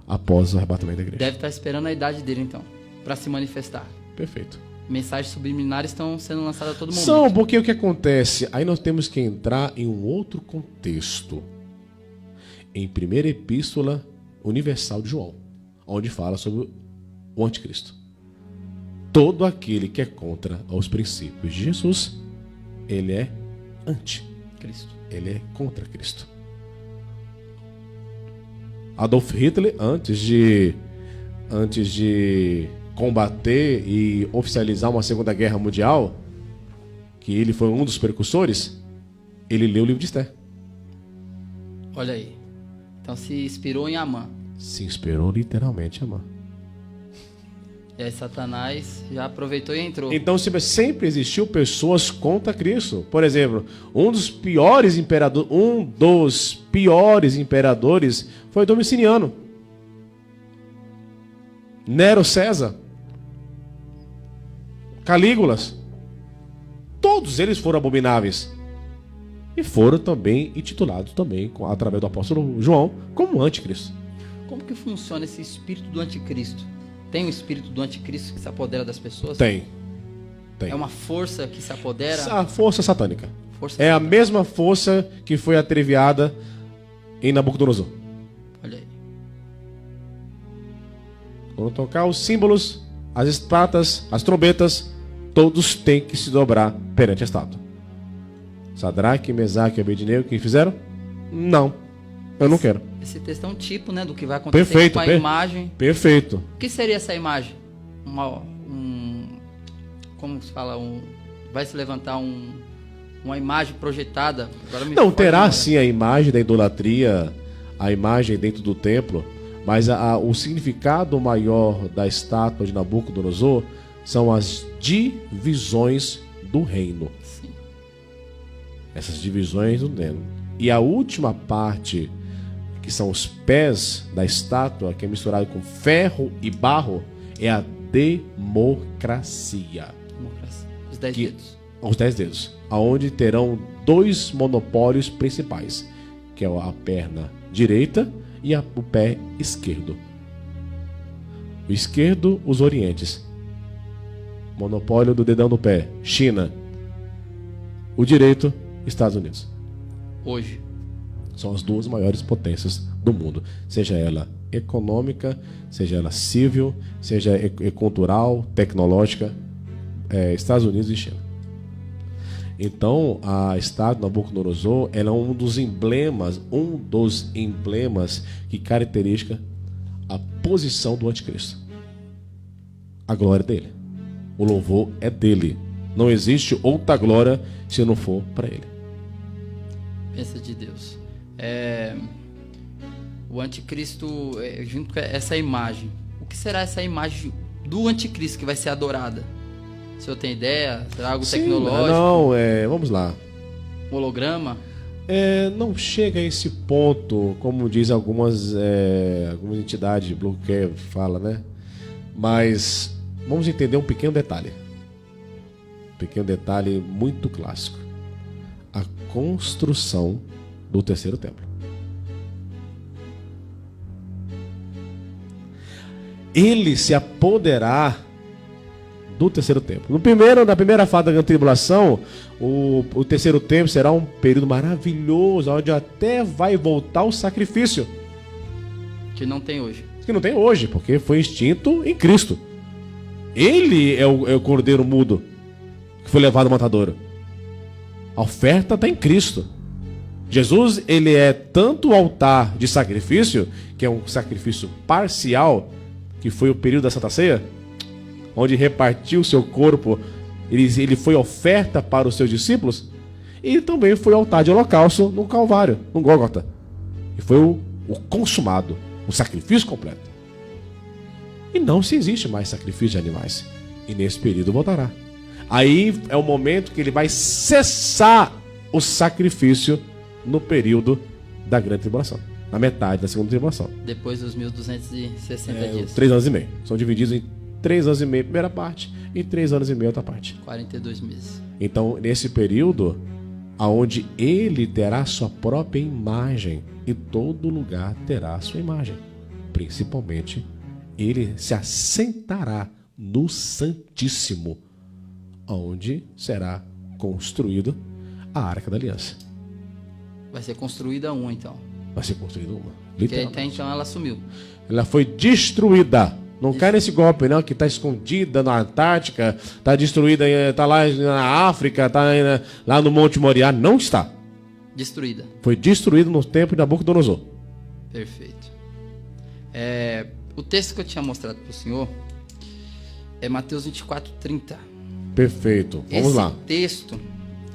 após o arrebatamento da igreja. Deve estar esperando a idade dele, então, para se manifestar. Perfeito. Mensagens subliminares estão sendo lançadas a todo momento. São, porque o que acontece? Aí nós temos que entrar em um outro contexto. Em 1ª Epístola Universal de João, onde fala sobre o anticristo. Todo aquele que é contra os princípios de Jesus, ele é anticristo. Ele é contra Cristo. Adolf Hitler, antes de combater e oficializar uma Segunda Guerra Mundial, que ele foi um dos precursores, ele leu o livro de Esther. Olha aí. Então se inspirou em Amã. Se inspirou literalmente em Amã. E aí Satanás já aproveitou e entrou. Então sempre existiu pessoas contra Cristo. Por exemplo, um dos piores imperadores foi Domiciano. Nero César. Calígulas. Todos eles foram abomináveis. E foram também intitulados também, através do apóstolo João, como anticristo. Como que funciona esse espírito do anticristo? Tem o espírito do anticristo que se apodera das pessoas? Tem. É uma força que se apodera? A força satânica. Força é satânica. A mesma força que foi atreviada em Nabucodonosor. Olha aí. Quando tocar os símbolos, as estátuas, as trombetas, todos têm que se dobrar perante a estátua. Sadraque, Mesaque e Abednego, que fizeram? Não, eu não quero. Esse texto é um tipo, né, do que vai acontecer. Perfeito, com a imagem. Perfeito. O que seria essa imagem? Como se fala? Vai se levantar uma imagem projetada. Agora não, terá sim a imagem da idolatria, a imagem dentro do templo, mas o significado maior da estátua de Nabucodonosor são as divisões do reino. Sim. Essas divisões do reino. E a última parte, que são os pés da estátua, que é misturado com ferro e barro, é a democracia. Os 10 dedos. Os 10 dedos. Onde terão 2 monopólios principais, que é a perna direita e o pé esquerdo. O esquerdo, os orientes. Monopólio do dedão do pé, China. O direito, Estados Unidos. Hoje. São as 2 maiores potências do mundo. Seja ela econômica, seja ela civil, seja cultural, tecnológica, Estados Unidos e China. Então, a estátua de Nabucodonosor, ela é um dos emblemas que caracteriza a posição do anticristo. A glória dele. O louvor é dele. Não existe outra glória se não for para ele. Pensa de Deus. O anticristo, junto com essa imagem, o que será essa imagem do anticristo que vai ser adorada? O senhor tem ideia? Será algo tecnológico? Não, vamos lá. Um holograma? Não chega a esse ponto, como diz algumas entidades, Blue Cave fala, né? Mas vamos entender um pequeno detalhe. Um pequeno detalhe muito clássico. A construção do terceiro templo. Ele se apoderar do terceiro templo. Na primeira fase da tribulação, o terceiro templo será um período maravilhoso, onde até vai voltar o sacrifício. Que não tem hoje. Que não tem hoje, porque foi extinto em Cristo. Ele é o cordeiro mudo que foi levado ao matadouro. A oferta está em Cristo. Jesus, ele é tanto o altar de sacrifício, que é um sacrifício parcial, que foi o período da Santa Ceia, onde repartiu o seu corpo, ele foi oferta para os seus discípulos, e também foi altar de holocausto no Calvário, no Gólgota. E foi o consumado, o sacrifício completo. E não se existe mais sacrifício de animais. E nesse período voltará. Aí é o momento que ele vai cessar o sacrifício no período da grande tribulação. Na metade da segunda tribulação. Depois dos 1260 dias. 3 anos e meio. São divididos em 3 anos e meio a primeira parte e 3 anos e meio a outra parte. 42 meses. Então, nesse período, aonde ele terá sua própria imagem, e todo lugar terá sua imagem. Principalmente, ele se assentará no Santíssimo, onde será construído a Arca da Aliança. Vai ser construída uma, então. Vai ser construída uma. Porque até então ela sumiu. Ela foi destruída. Não cai nesse golpe, não, que está escondida na Antártica, está destruída, está lá na África, está lá no Monte Moriá. Não está. Destruída. Foi destruído no tempo de Nabucodonosor. Perfeito. O texto que eu tinha mostrado para o senhor é Mateus 24:30. Perfeito. Vamos lá. Esse texto,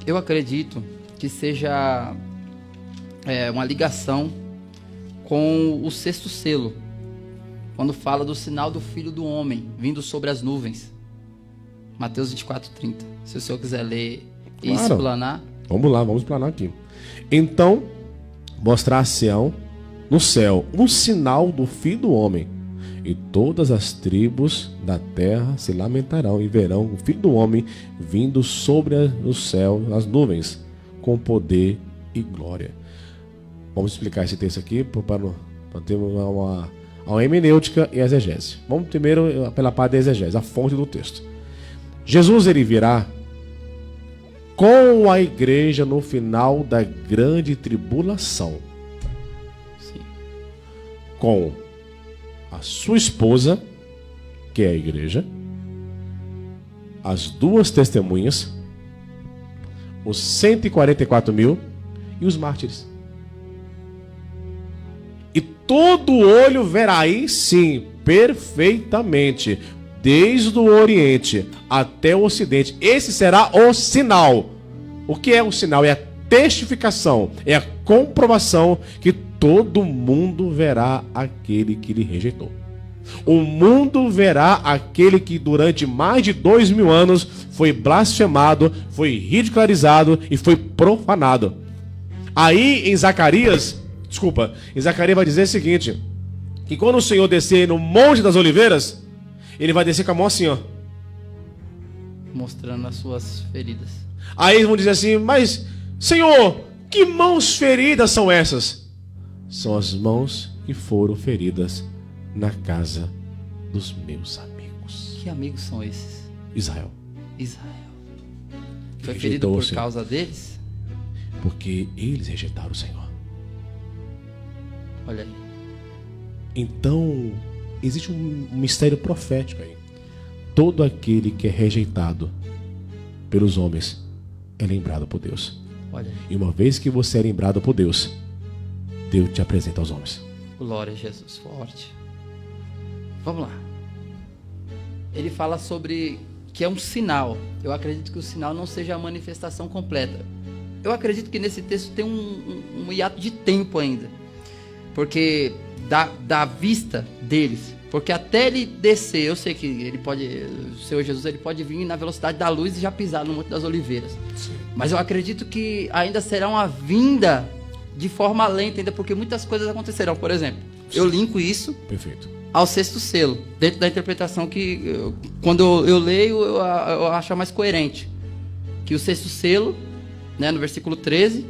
eu acredito que seja uma ligação com o sexto selo, quando fala do sinal do Filho do Homem vindo sobre as nuvens. Mateus 24:30. Se o senhor quiser ler e explanar. Vamos lá, vamos explanar aqui. Então, mostrar-se-ão no céu um sinal do Filho do Homem, e todas as tribos da terra se lamentarão e verão o Filho do Homem vindo sobre o céu, as nuvens, com poder e glória. Vamos explicar esse texto aqui para ter uma hermenêutica e exegese. Vamos primeiro pela parte da exegese, a fonte do texto. Jesus, ele virá com a igreja no final da grande tribulação. Sim. Com a sua esposa, que é a igreja, as 2 testemunhas, os 144 mil e os mártires. E todo olho verá aí, sim, perfeitamente, desde o Oriente até o Ocidente. Esse será o sinal. O que é o sinal? É a testificação, é a comprovação que todo mundo verá aquele que lhe rejeitou. O mundo verá aquele que durante mais de 2000 anos foi blasfemado, foi ridicularizado e foi profanado. Aí em Zacarias vai dizer o seguinte, que quando o Senhor descer no Monte das Oliveiras, ele vai descer com a mão assim, ó, mostrando as suas feridas. Aí eles vão dizer assim, mas Senhor, que mãos feridas são essas? São as mãos que foram feridas na casa dos meus amigos. Que amigos são esses? Israel. Foi ferido por causa deles? Porque eles rejeitaram o Senhor. Olha aí. Então, existe um mistério profético aí. Todo aquele que é rejeitado pelos homens é lembrado por Deus. Olha aí. E uma vez que você é lembrado por Deus, Deus te apresenta aos homens. Glória a Jesus, forte. Vamos lá. Ele fala sobre que é um sinal. Eu acredito que o sinal não seja a manifestação completa. Eu acredito que nesse texto tem um hiato de tempo ainda. Porque da vista deles, porque até ele descer, eu sei que ele pode, o Senhor Jesus, ele pode vir na velocidade da luz e já pisar no Monte das Oliveiras. Sim. Mas eu acredito que ainda será uma vinda de forma lenta ainda, porque muitas coisas acontecerão. Por exemplo, eu linko isso ao sexto selo, dentro da interpretação que, quando eu leio, eu acho mais coerente. Que o sexto selo, né, no versículo 13,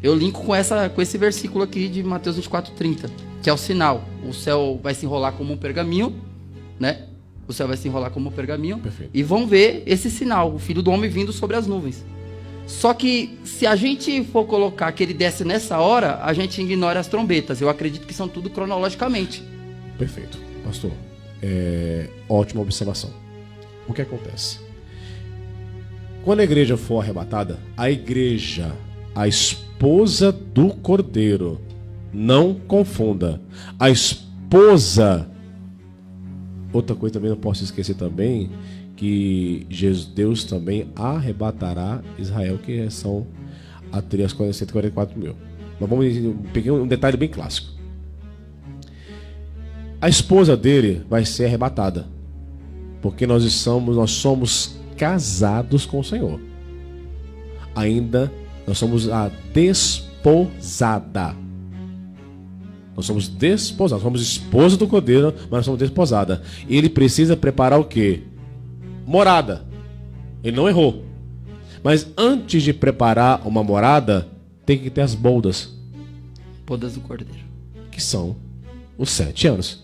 eu linko com esse versículo aqui de Mateus 24:30, que é o sinal. O céu vai se enrolar como um pergaminho, né? O céu vai se enrolar como um pergaminho. Perfeito. E vão ver esse sinal, o Filho do Homem vindo sobre as nuvens. Só que se a gente for colocar que ele desce nessa hora, a gente ignora as trombetas. Eu acredito que são tudo cronologicamente. Perfeito. Pastor, ótima observação. O que acontece? Quando a igreja for arrebatada, a igreja, a esposa do Cordeiro, não confunda, a esposa. Outra coisa também não posso esquecer também, que Deus também arrebatará Israel, que são até as 144 mil. Mas vamos pegar um detalhe bem clássico. A esposa dele vai ser arrebatada, porque nós somos casados com o Senhor. Ainda nós somos a desposada. Nós somos desposados, somos esposa do Cordeiro, mas nós somos desposada. E ele precisa preparar o quê? Morada. Ele não errou. Mas antes de preparar uma morada, tem que ter as bodas. Bodas do Cordeiro. Que são os 7 anos.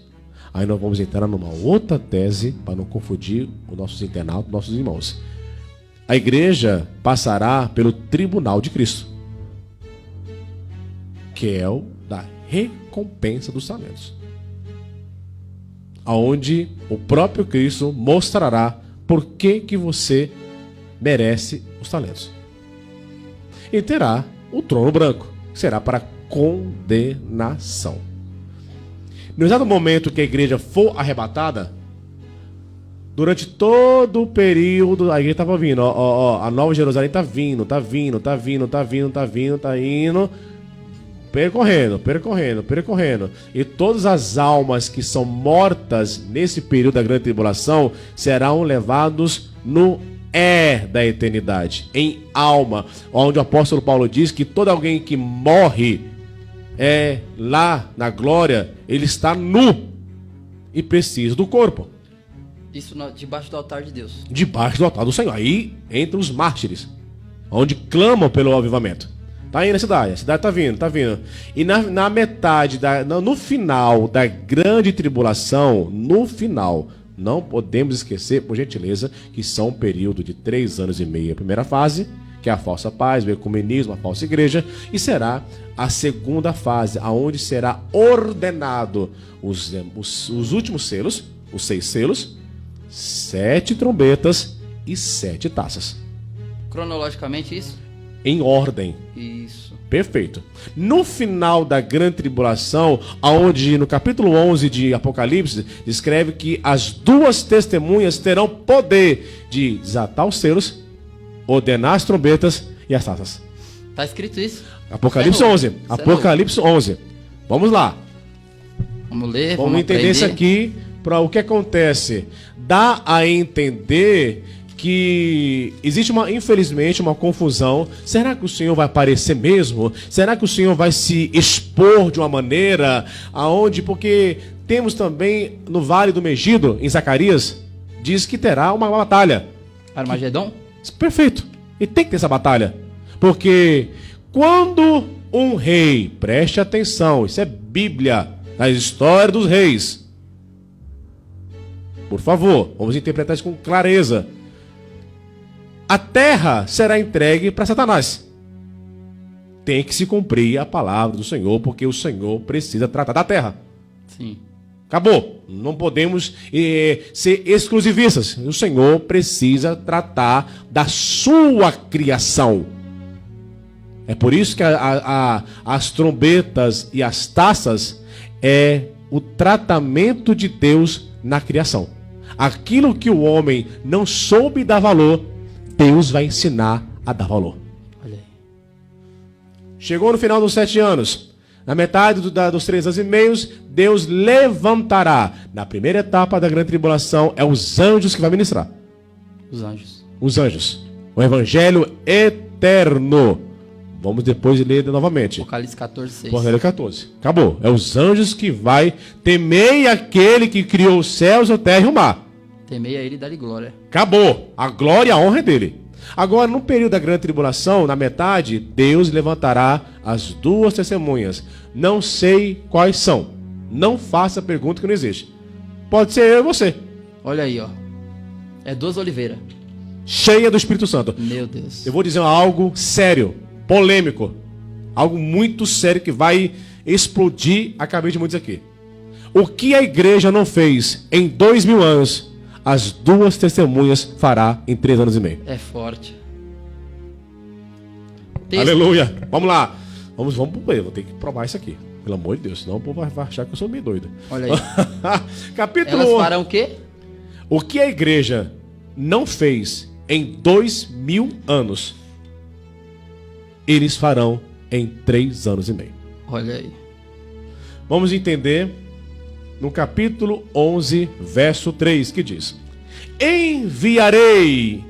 Aí nós vamos entrar numa outra tese, para não confundir os nossos internautas, nossos irmãos. A igreja passará pelo tribunal de Cristo, que é o da recompensa dos talentos, aonde o próprio Cristo mostrará por que você merece os talentos. E terá o trono branco, que será para condenação. No exato momento que a igreja for arrebatada, durante todo o período, a igreja estava vindo, a Nova Jerusalém está vindo, indo, percorrendo. E todas as almas que são mortas nesse período da grande tribulação serão levados no da eternidade, em alma, onde o apóstolo Paulo diz que todo alguém que morre lá na glória, ele está nu e precisa do corpo. Isso debaixo do altar de Deus. Debaixo do altar do Senhor. Aí entra os mártires, onde clamam pelo avivamento. Tá indo a cidade tá vindo. E na metade, no final da grande tribulação, não podemos esquecer, por gentileza, que são um período de 3 anos e meio. A primeira fase, que é a falsa paz, o ecumenismo, a falsa igreja, e será a segunda fase, aonde será ordenado os últimos selos, os 6 selos, 7 trombetas e 7 taças. Cronologicamente isso? Em ordem. Isso. Perfeito. No final da grande tribulação, aonde no capítulo 11 de Apocalipse, descreve que as 2 testemunhas terão poder de desatar os selos, ordenar as trombetas e as taças. Tá escrito isso? Apocalipse 11. Apocalipse 11. Vamos lá. Vamos ler, vamos entender aprender. Isso aqui para o que acontece. Dá a entender que existe infelizmente uma confusão. Será que o Senhor vai aparecer mesmo? Será que o Senhor vai se expor de uma maneira aonde, porque temos também no Vale do Megido, em Zacarias, diz que terá uma batalha. Armagedon? Perfeito. E tem que ter essa batalha. Porque quando um rei, preste atenção, isso é Bíblia, a história dos reis. Por favor, vamos interpretar isso com clareza. A terra será entregue para Satanás. Tem que se cumprir a palavra do Senhor, porque o Senhor precisa tratar da terra. Sim. Acabou. Não podemos ser exclusivistas. O Senhor precisa tratar da sua criação. É por isso que as trombetas e as taças é o tratamento de Deus na criação. Aquilo que o homem não soube dar valor, Deus vai ensinar a dar valor. Olha aí. Chegou no final dos 7 anos. Na metade dos 3 anos e meio, Deus levantará. Na primeira etapa da grande tribulação, é os anjos que vai ministrar. Os anjos. Os anjos. O evangelho eterno. Vamos depois ler novamente. Apocalipse 14, 6. Apocalipse 14. Acabou. É os anjos que vai temer aquele que criou os céus, a terra e o mar. Temei a ele e dá-lhe glória. Acabou. A glória e a honra é dele. Agora, no período da grande tribulação, na metade, Deus levantará as 2 testemunhas. Não sei quais são. Não faça pergunta que não existe. Pode ser eu e você. Olha aí, ó. É 2 Oliveira. Cheia do Espírito Santo. Meu Deus. Eu vou dizer algo sério, polêmico. Algo muito sério que vai explodir a cabeça de muitos aqui. O que a igreja não fez em 2000 anos, as duas testemunhas fará em 3 anos e meio. É forte. Aleluia. Vamos lá. Vamos pro meio. Vou ter que provar isso aqui. Pelo amor de Deus, senão o povo vai achar que eu sou meio doido. Olha aí. Capítulo Elas farão o quê? O que a igreja não fez em 2000 anos, eles farão em 3 anos e meio. Olha aí. Vamos entender no capítulo 11, verso 3, que diz: enviarei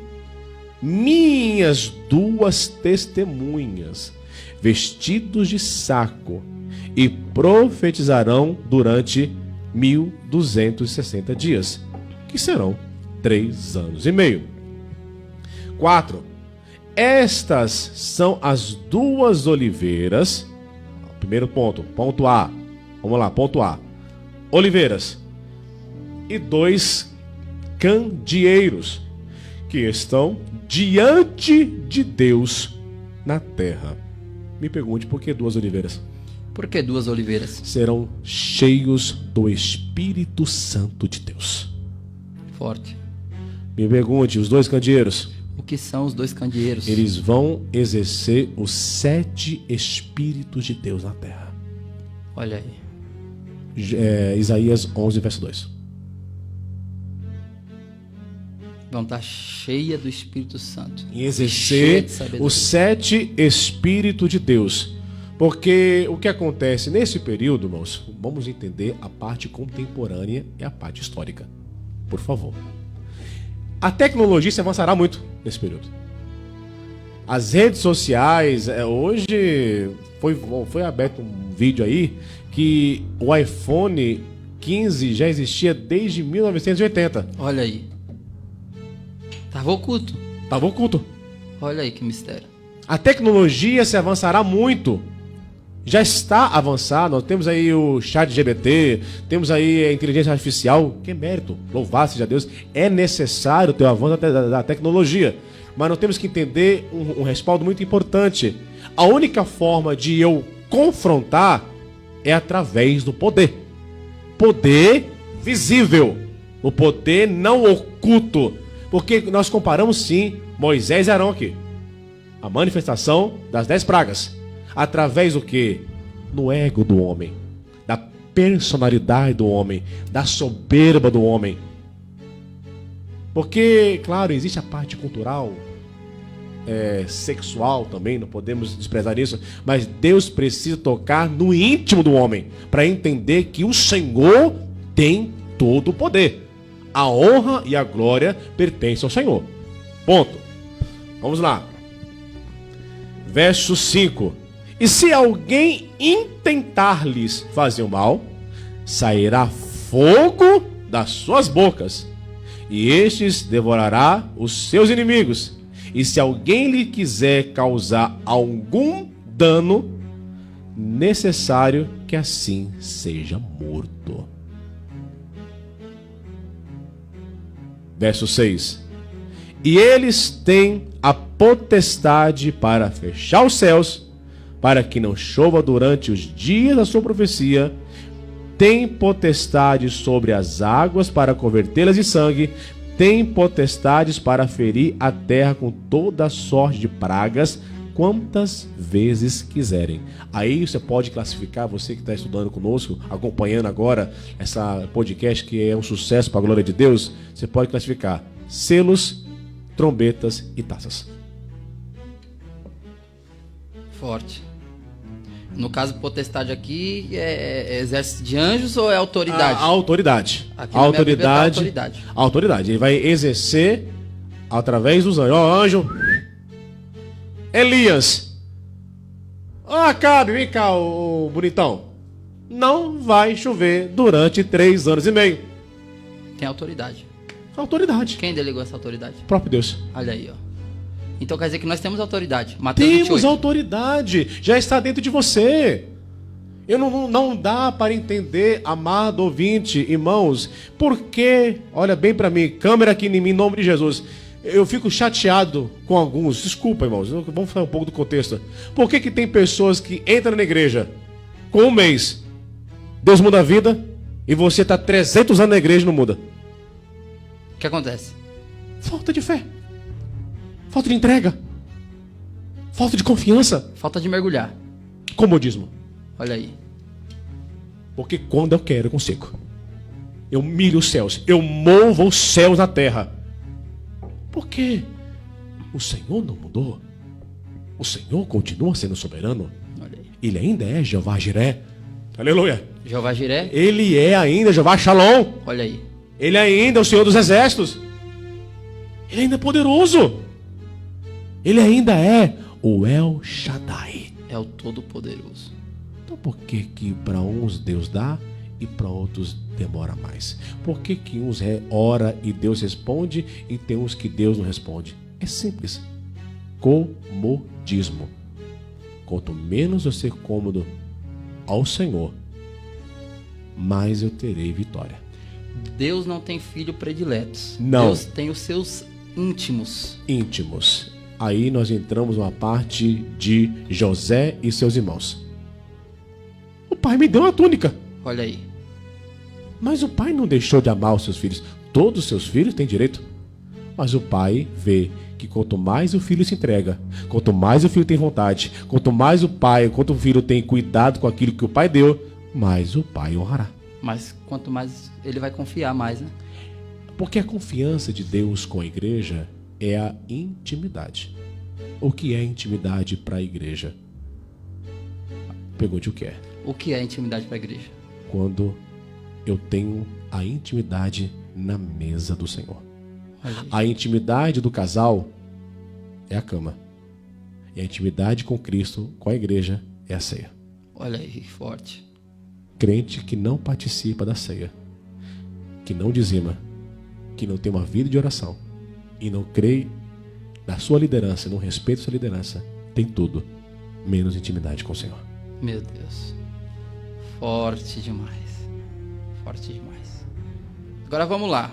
minhas 2 testemunhas, vestidos de saco, e profetizarão durante 1260 dias, que serão 3 anos e meio. 4. Estas são as 2 oliveiras. Primeiro ponto, ponto A. Vamos lá, ponto A. Oliveiras. E 2 candeeiros que estão diante de Deus na terra. Me pergunte por que 2 oliveiras? Por que 2 oliveiras? Serão cheios do Espírito Santo de Deus. Forte. Me pergunte, os 2 candeeiros. O que são os 2 candeeiros? Eles vão exercer os 7 Espíritos de Deus na terra. Olha aí. Isaías 11, verso 2. Vão estar cheia do Espírito Santo. E exercer os 7 Espíritos de Deus. Porque o que acontece nesse período, irmãos, vamos entender a parte contemporânea e a parte histórica. Por favor. A tecnologia se avançará muito nesse período. As redes sociais, hoje foi aberto um vídeo aí que o iPhone 15 já existia desde 1980. Olha aí. Tava oculto. Estava oculto. Olha aí que mistério. A tecnologia se avançará muito. Já está avançado. Nós temos aí o ChatGPT, temos aí a inteligência artificial. Que mérito. Louvado seja Deus. É necessário ter o avanço da tecnologia. Mas nós temos que entender um respaldo muito importante. A única forma de eu confrontar é através do poder. Poder visível. O poder não oculto. Porque nós comparamos sim Moisés e Arão aqui. A manifestação das 10 pragas. Através do quê? No ego do homem. Da personalidade do homem. Da soberba do homem. Porque, claro, existe a parte cultural, sexual também, não podemos desprezar isso. Mas Deus precisa tocar no íntimo do homem. Para entender que o Senhor tem todo o poder. A honra e a glória pertencem ao Senhor. Ponto. Vamos lá. Verso 5. E se alguém intentar-lhes fazer o mal, sairá fogo das suas bocas, e estes devorará os seus inimigos. E se alguém lhe quiser causar algum dano, necessário que assim seja morto. Verso 6. E eles têm a potestade para fechar os céus, para que não chova durante os dias da sua profecia, tem potestade sobre as águas para convertê-las em sangue, tem potestades para ferir a terra com toda a sorte de pragas, quantas vezes quiserem. Aí você pode classificar, você que está estudando conosco, acompanhando agora essa podcast que é um sucesso para a glória de Deus, você pode classificar selos, trombetas e taças. Forte. No caso, potestade aqui é exército de anjos ou é autoridade? A autoridade. Aqui na minha Bíblia tá autoridade. A autoridade. Ele vai exercer através dos anjos. Ó, anjo. Elias. Acabe, vem cá, o bonitão. Não vai chover durante 3 anos e meio. Tem autoridade. Autoridade. Quem delegou essa autoridade? O próprio Deus. Olha aí, ó. Então quer dizer que nós temos autoridade. Mateus Temos 28. autoridade. Já está dentro de você. Não dá para entender, amado ouvinte, irmãos, porque, olha bem para mim, câmera aqui em mim, em nome de Jesus. Eu fico chateado com alguns. Desculpa, irmãos. Vamos falar um pouco do contexto. Por que tem pessoas que entram na igreja com um mês, Deus muda a vida, E você está 300 anos na igreja e não muda. O que acontece? Falta de fé. Falta de entrega. Falta de confiança. Falta de mergulhar. Comodismo. Olha aí. Porque quando eu quero, eu consigo. Eu milho os céus. Eu movo os céus na terra. Porque o Senhor não mudou. O Senhor continua sendo soberano. Olha aí. Ele ainda é Jeová Jiré. Aleluia. Jeová Jiré. Ele é ainda Jeová Shalom. Olha aí. Ele ainda é o Senhor dos Exércitos. Ele ainda é poderoso. Ele ainda é o El Shaddai. É o Todo-Poderoso. Então por que que para uns Deus dá e para outros demora mais? Por que que uns ora e Deus responde e tem uns que Deus não responde? É simples. Comodismo. Quanto menos eu ser cômodo ao Senhor, mais eu terei vitória. Deus não tem filho prediletos. Não. Deus tem os seus íntimos. Íntimos. Aí nós entramos numa parte de José e seus irmãos. O pai me deu uma túnica. Olha aí. Mas o pai não deixou de amar os seus filhos. Todos os seus filhos têm direito. Mas o pai vê que quanto mais o filho se entrega, quanto mais o filho tem vontade, quanto mais o filho tem cuidado com aquilo que o pai deu, mais o pai honrará. Mas quanto mais ele vai confiar mais, né? Porque a confiança de Deus com a igreja é a intimidade. O que é intimidade para a igreja? Pergunte o que é. O que é intimidade para a igreja? Quando eu tenho a intimidade na mesa do Senhor. Olha aí. A intimidade do casal é a cama. E a intimidade com Cristo, com a igreja, é a ceia. Olha aí, forte. Crente que não participa da ceia, que não dizima, que não tem uma vida de oração e não crê na sua liderança, não respeita a sua liderança, tem tudo, menos intimidade com o Senhor. Meu Deus. Forte demais. Forte demais. Agora vamos lá.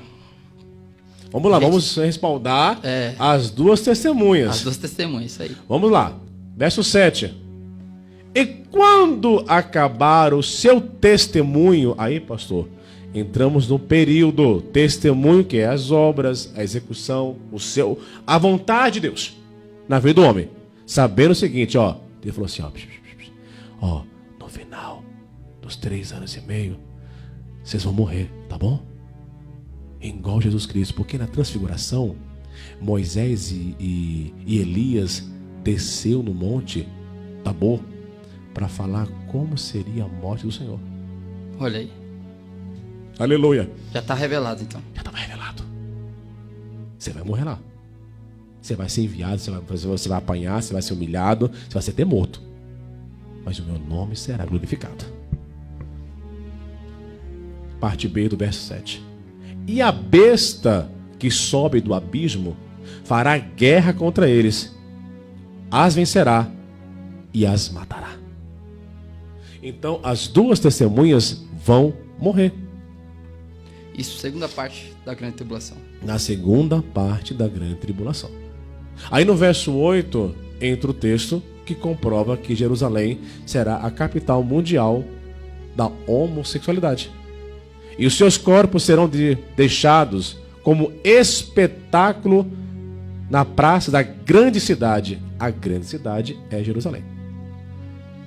Vamos lá, vamos respaldar as duas testemunhas. As duas testemunhas, isso aí. Vamos lá, verso 7. E quando acabar o seu testemunho, aí pastor, entramos no período testemunho, que é as obras, a execução, a vontade de Deus na vida do homem. Sabendo o seguinte, ó, ele falou assim, ó, no final dos 3 anos e meio, vocês vão morrer, tá bom? Igual Jesus Cristo, porque na transfiguração, Moisés e Elias desceu no monte Tabor para falar como seria a morte do Senhor. Olha aí. Aleluia. Já está revelado então. Já estava revelado. Você vai morrer lá. Você vai ser enviado, você vai apanhar, você vai ser humilhado, você vai ser até morto. Mas o meu nome será glorificado. Parte B do verso 7. E a besta que sobe do abismo fará guerra contra eles, as vencerá e as matará. Então as duas testemunhas vão morrer. Isso, segunda parte da grande tribulação. Na segunda parte da grande tribulação. Aí no verso 8 entra o texto que comprova que Jerusalém será a capital mundial da homossexualidade. E os seus corpos serão deixados como espetáculo na praça da grande cidade. A grande cidade é Jerusalém.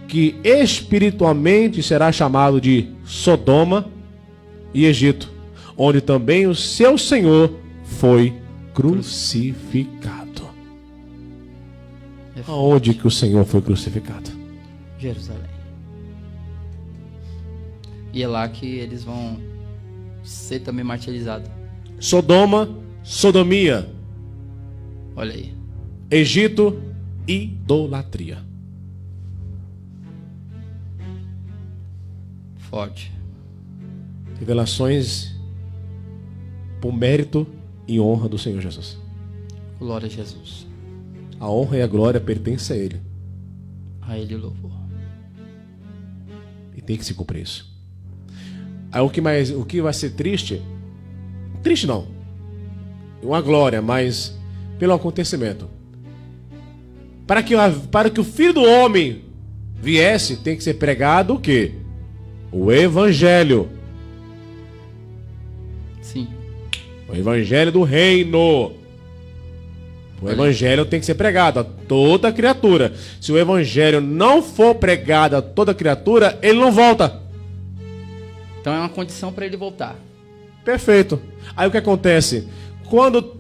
Que espiritualmente será chamado de Sodoma e Egito, onde também o seu Senhor foi crucificado. Aonde que o Senhor foi crucificado? Jerusalém. E é lá que eles vão ser também martirizados. Sodoma, sodomia. Olha aí. Egito, idolatria. Forte. Revelações por mérito e honra do Senhor Jesus. Glória a Jesus. A honra e a glória pertencem a Ele. A Ele o louvor. E tem que se cumprir isso. Aí o que vai ser triste? Triste não. Uma glória, mas pelo acontecimento. Para que o Filho do Homem viesse, tem que ser pregado o quê? O Evangelho. Sim. O evangelho do reino. O evangelho tem que ser pregado a toda criatura. Se o evangelho não for pregado a toda criatura, ele não volta. Então é uma condição para ele voltar. Perfeito. Aí o que acontece? Quando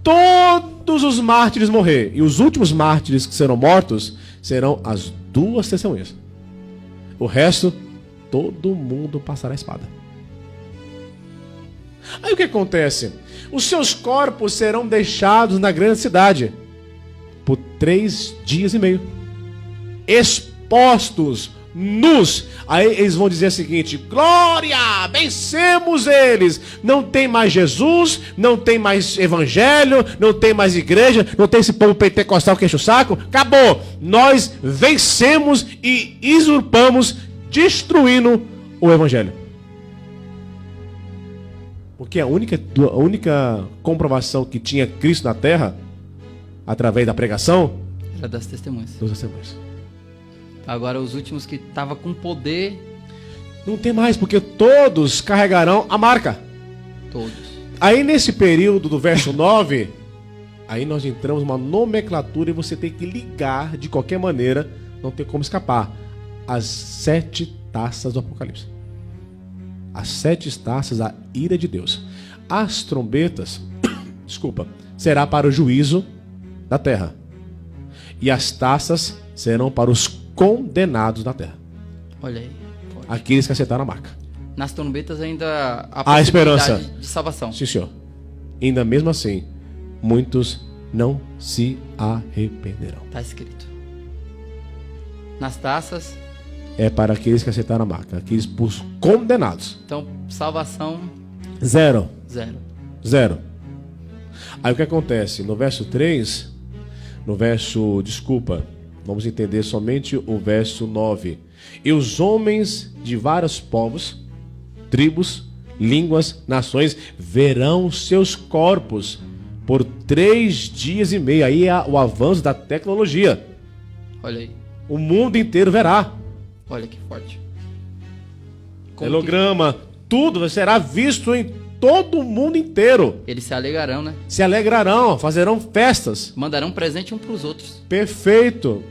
todos os mártires morrer, e os últimos mártires que serão mortos serão as 2 testemunhas. O resto, todo mundo passará a espada. Aí o que acontece? Os seus corpos serão deixados na grande cidade por 3 dias e meio, expostos, nus. Aí eles vão dizer o seguinte: glória, vencemos eles. Não tem mais Jesus, não tem mais evangelho, não tem mais igreja, não tem esse povo pentecostal que enche o saco. Acabou. Nós vencemos e usurpamos, destruindo o evangelho. Porque a única comprovação que tinha Cristo na terra, através da pregação, Era das testemunhas. dos testemunhos. Agora os últimos que estavam com poder, Não tem mais, porque todos carregarão a marca. todos. Aí nesse período do verso 9, aí nós entramos numa nomenclatura e você tem que ligar de qualquer maneira, não tem como escapar. As 7 taças do Apocalipse. As 7 taças, a ira de Deus. As trombetas, desculpa, será para o juízo da terra. E as taças serão para os condenados da terra. Olha aí. Pode. Aqueles que aceitaram a marca. Nas trombetas ainda Há esperança. de salvação. Sim, senhor. Ainda mesmo assim, muitos não se arrependerão. Está escrito. Nas taças, É para aqueles que aceitaram a marca. Aqueles por condenados. então salvação 0. 0. 0. Aí o que acontece? No verso 3, vamos entender somente o verso 9. E os homens de vários povos, tribos, línguas, nações, verão seus corpos por 3 dias e meio. Aí é o avanço da tecnologia. Olha aí. O mundo inteiro verá. Olha que forte. Como Holograma, tudo será visto em todo o mundo inteiro. que eles se alegrarão, né? Se alegrarão, farão festas. Mandarão presente um para os outros. Perfeito.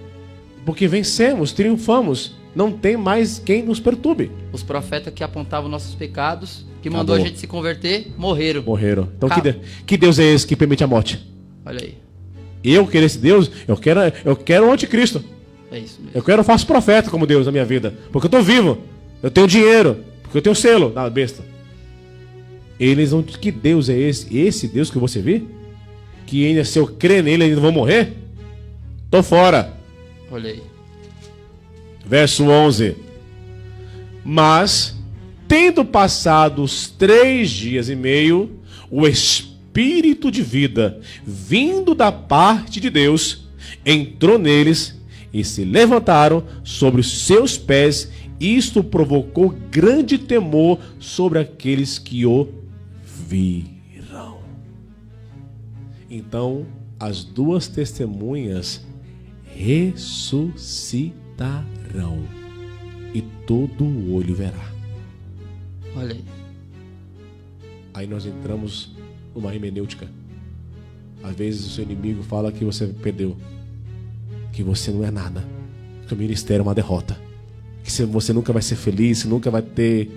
Porque vencemos, triunfamos. Não tem mais quem nos perturbe. Os profetas que apontavam nossos pecados, que mandou Acabou. a gente se converter, morreram. Morreram. Então Acabou. que Deus é esse que permite a morte? Olha aí. Eu quero esse Deus? Eu quero o anticristo. É isso mesmo. Eu quero o falso profeta como Deus na minha vida. Porque eu estou vivo. Eu tenho dinheiro. Porque eu tenho selo da besta. Eles vão... Que Deus é esse? Esse Deus que você vê? Que ainda se eu crer nele, eles não vão morrer? Tô fora. Olha aí. Verso 11. Mas, tendo passado os 3 dias e meio, o Espírito de vida, vindo da parte de Deus, entrou neles e se levantaram sobre os seus pés. Isto provocou grande temor sobre aqueles que o viram. Então, as 2 testemunhas ressuscitarão e todo o olho verá. Olha aí. Aí nós entramos numa hermenêutica. Às vezes o seu inimigo fala que você perdeu, que você não é nada, que o ministério é uma derrota, que você nunca vai ser feliz, você nunca vai ter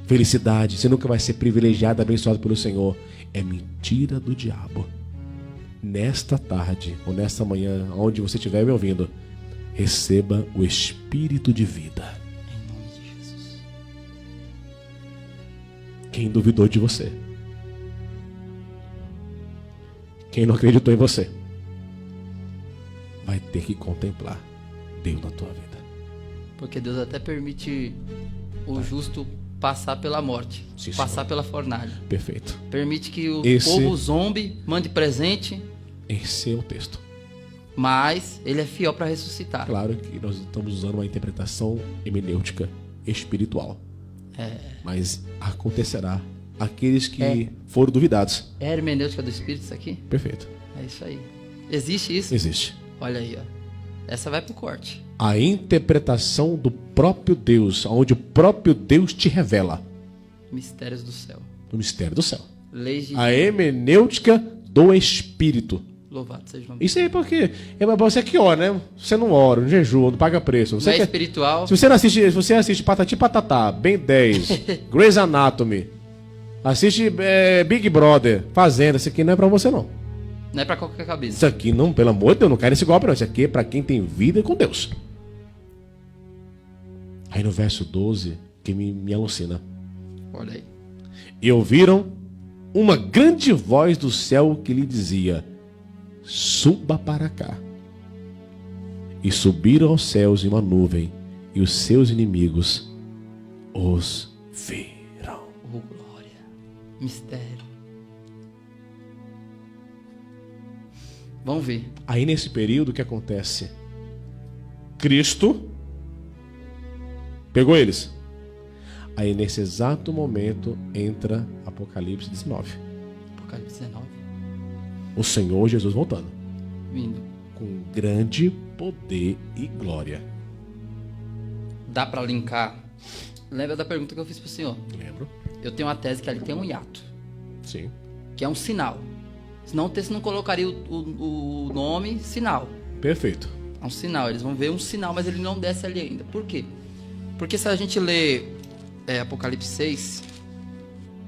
felicidade, você nunca vai ser privilegiado, abençoado pelo Senhor. É mentira do diabo. Nesta tarde ou nesta manhã, onde você estiver me ouvindo, receba o Espírito de vida. Em nome de Jesus. Quem duvidou de você? Quem não acreditou em você? Vai ter que contemplar Deus na tua vida. Porque Deus até permite o justo passar pela morte, Sim, passar senhor. pela fornalha. Perfeito. Permite que o Esse- povo zombe, mande presente, Esse é o texto. mas ele é fiel para ressuscitar. Claro que nós estamos usando uma interpretação hermenêutica espiritual. Mas acontecerá aqueles que foram duvidados. É a hermenêutica do Espírito isso aqui? Perfeito. É isso aí. Existe isso? Existe. Olha aí, ó. Essa vai pro corte. A interpretação do próprio Deus, onde o próprio Deus te revela. Mistérios do céu. do mistério do céu. Leis de... A hermenêutica do Espírito. Louvado seja o nome. Isso aí porque é pra você que ora, né? Você não ora, não jejua, não paga preço. Você Não é espiritual. Se você assiste Patati Patatá, Ben 10, Grey's Anatomy, assiste Big Brother, Fazenda, isso aqui não é pra você não. Não é pra qualquer cabeça. Isso aqui não, pelo amor de Deus, não quero esse golpe não. Isso aqui é pra quem tem vida com Deus. Aí no verso 12, que me alucina. Olha aí. E ouviram uma grande voz do céu que lhe dizia: suba para cá. E subiram aos céus em uma nuvem, e os seus inimigos os viram. Oh, glória. Mistério. Vamos ver. Aí nesse período o que acontece? Cristo pegou eles. Aí nesse exato momento entra Apocalipse 19. Apocalipse 19. O Senhor Jesus voltando. Vindo. Com grande poder e glória. Dá pra linkar. Lembra da pergunta que eu fiz pro senhor? Lembro? Eu tenho uma tese que ali tem um hiato. Sim. Que é um sinal. Senão o texto não colocaria o nome sinal. Perfeito. É um sinal. Eles vão ver um sinal, mas ele não desce ali ainda. Por quê? Porque se a gente lê Apocalipse 6,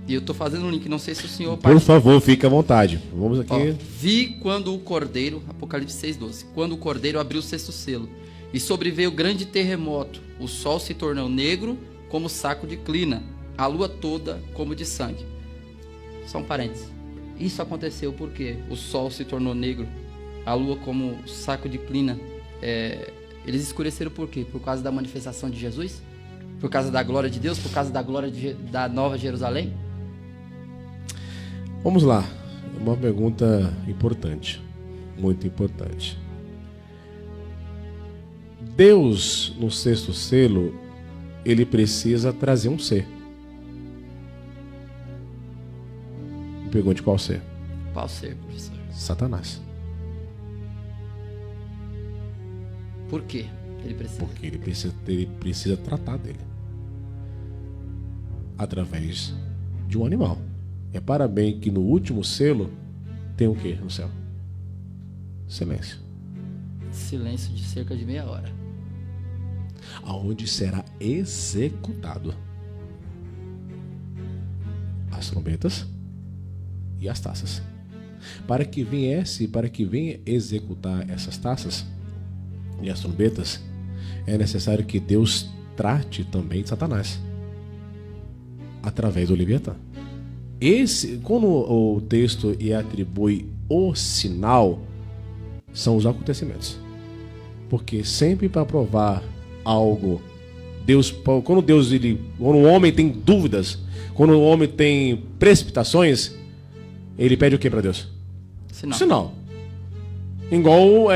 e eu estou fazendo um link, não sei se o senhor... Por favor, fique à vontade. Vamos aqui. Ó, vi quando o cordeiro, Apocalipse 6:12, quando o cordeiro abriu o sexto selo, e sobreveio grande terremoto, o sol se tornou negro como saco de clina, a lua toda como de sangue. Só um parênteses. Isso aconteceu porque o sol se tornou negro, a lua como saco de clina. Eles escureceram por quê? Por causa da manifestação de Jesus? Por causa da glória de Deus? Por causa da glória da Nova Jerusalém? Vamos lá. Uma pergunta importante. Muito importante. Deus, no sexto selo, ele precisa trazer um ser. Me pergunte qual ser? Qual ser, professor? Satanás. Por quê ele precisa? Porque ele precisa tratar dele. Através de um animal. Repara bem que no último selo tem o que no céu? Silêncio. Silêncio de cerca de meia hora. Aonde será executado as trombetas e as taças. Para que venha executar essas taças e as trombetas, é necessário que Deus trate também de Satanás através do Leviatã. Quando o texto atribui o sinal, são os acontecimentos. Porque sempre para provar algo, quando o homem tem dúvidas, quando o homem tem precipitações, ele pede o que para Deus? Sinal. Igual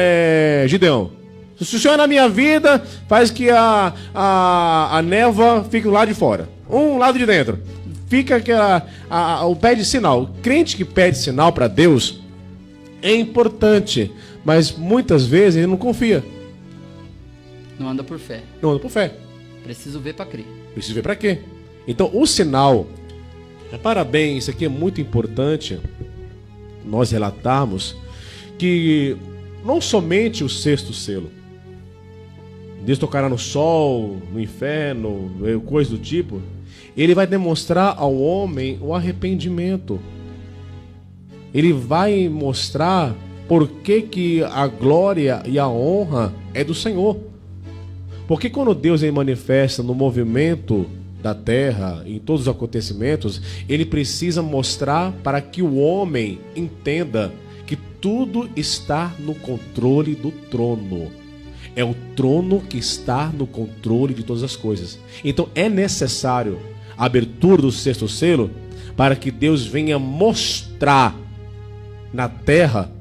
Gideão. Se o Senhor na minha vida faz que a névoa fique do lado de fora, um lado de dentro, fica que o pede sinal. O crente que pede sinal para Deus é importante, mas muitas vezes ele não confia. Não anda por fé. Não anda por fé. Preciso ver para crer. Preciso ver para quê? Então o sinal, repara bem, isso aqui é muito importante nós relatarmos, que não somente o sexto selo, Deus tocará no sol, no inferno, coisa do tipo, ele vai demonstrar ao homem o arrependimento. Ele vai mostrar por que a glória e a honra é do Senhor. Porque quando Deus ele manifesta no movimento da terra, em todos os acontecimentos, ele precisa mostrar para que o homem entenda que tudo está no controle do trono. É o trono que está no controle de todas as coisas. Então é necessário a abertura do sexto selo para que Deus venha mostrar na terra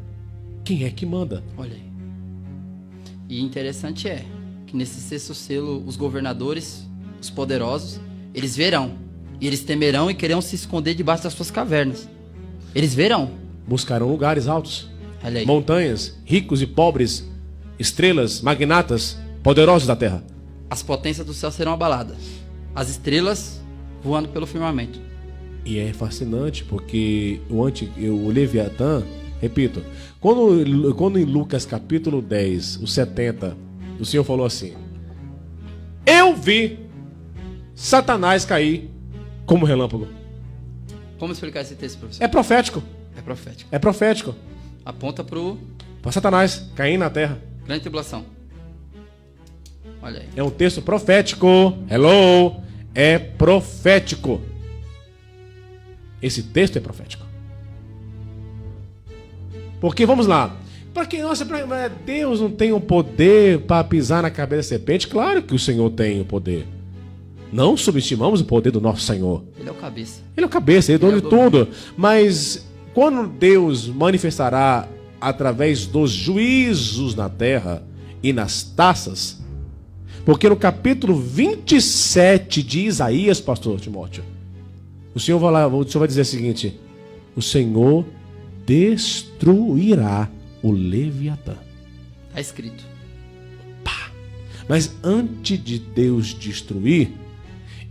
quem é que manda. Olha aí. E interessante é que nesse sexto selo os governadores, os poderosos, eles verão. E eles temerão e quererão se esconder debaixo das suas cavernas. Eles verão. Buscarão lugares altos, Olha aí. montanhas, ricos e pobres, estrelas, magnatas, poderosos da terra. As potências do céu serão abaladas. As estrelas voando pelo firmamento. E é fascinante porque o Leviatã, repito, quando em Lucas capítulo 10, o 70, o Senhor falou assim: eu vi Satanás cair como relâmpago. Como explicar esse texto, professor? É profético. É profético. É profético. Aponta para Satanás cair na terra. Grande tribulação. Olha aí. É um texto profético. Hello! É profético. Esse texto é profético. Porque, vamos lá. Para que, nossa, Deus não tem o poder para pisar na cabeça da serpente? Claro que o Senhor tem o poder. Não subestimamos o poder do nosso Senhor. Ele é o cabeça. Ele é o cabeça, ele é dono de tudo. Mas quando Deus manifestará através dos juízos na terra e nas taças, porque no capítulo 27 de Isaías, pastor Timóteo, o Senhor vai dizer o seguinte: o Senhor destruirá o Leviatã. Está escrito. Pá. Mas antes de Deus destruir,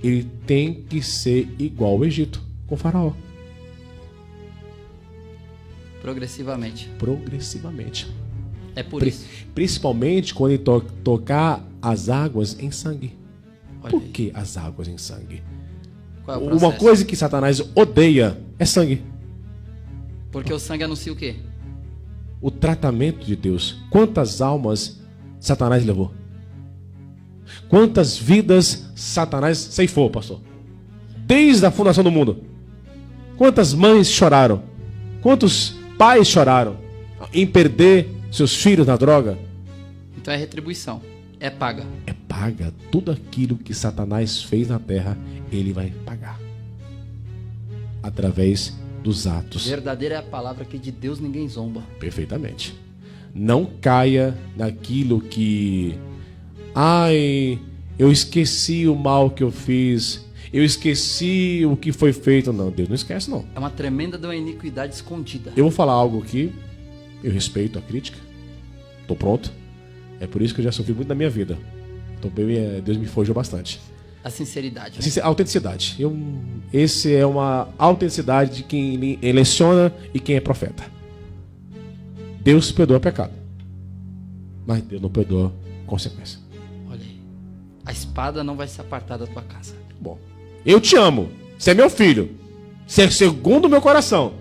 ele tem que ser igual ao Egito, com Faraó. Progressivamente. Progressivamente. É por isso. Principalmente quando ele tocar as águas em sangue. Olha por aí. que as águas em sangue? Qual é o processo? Uma coisa que Satanás odeia é sangue. Porque o sangue anuncia o quê? O tratamento de Deus. Quantas almas Satanás levou? Quantas vidas Satanás ceifou, pastor? Desde a fundação do mundo. Quantas mães choraram? Quantos pais choraram em perder seus filhos na droga? Então é retribuição. É paga. É paga. Tudo aquilo que Satanás fez na terra, ele vai pagar. Através dos atos. Verdadeira é a palavra que de Deus ninguém zomba. Perfeitamente. Não caia naquilo que... ai, eu esqueci o mal que eu fiz. Eu esqueci o que foi feito. Não, Deus não esquece, não. É uma tremenda de uma iniquidade escondida. Eu vou falar algo aqui. Eu respeito a crítica. Tô pronto. É por isso que eu já sofri muito na minha vida. Deus me forjou bastante. A sinceridade. A autenticidade. Esse é uma autenticidade de quem eleciona e quem é profeta. Deus perdoa pecado. Mas Deus não perdoa consequência. Olha aí. A espada não vai se apartar da tua casa. Bom, eu te amo. Você é meu filho. Você é segundo o meu coração.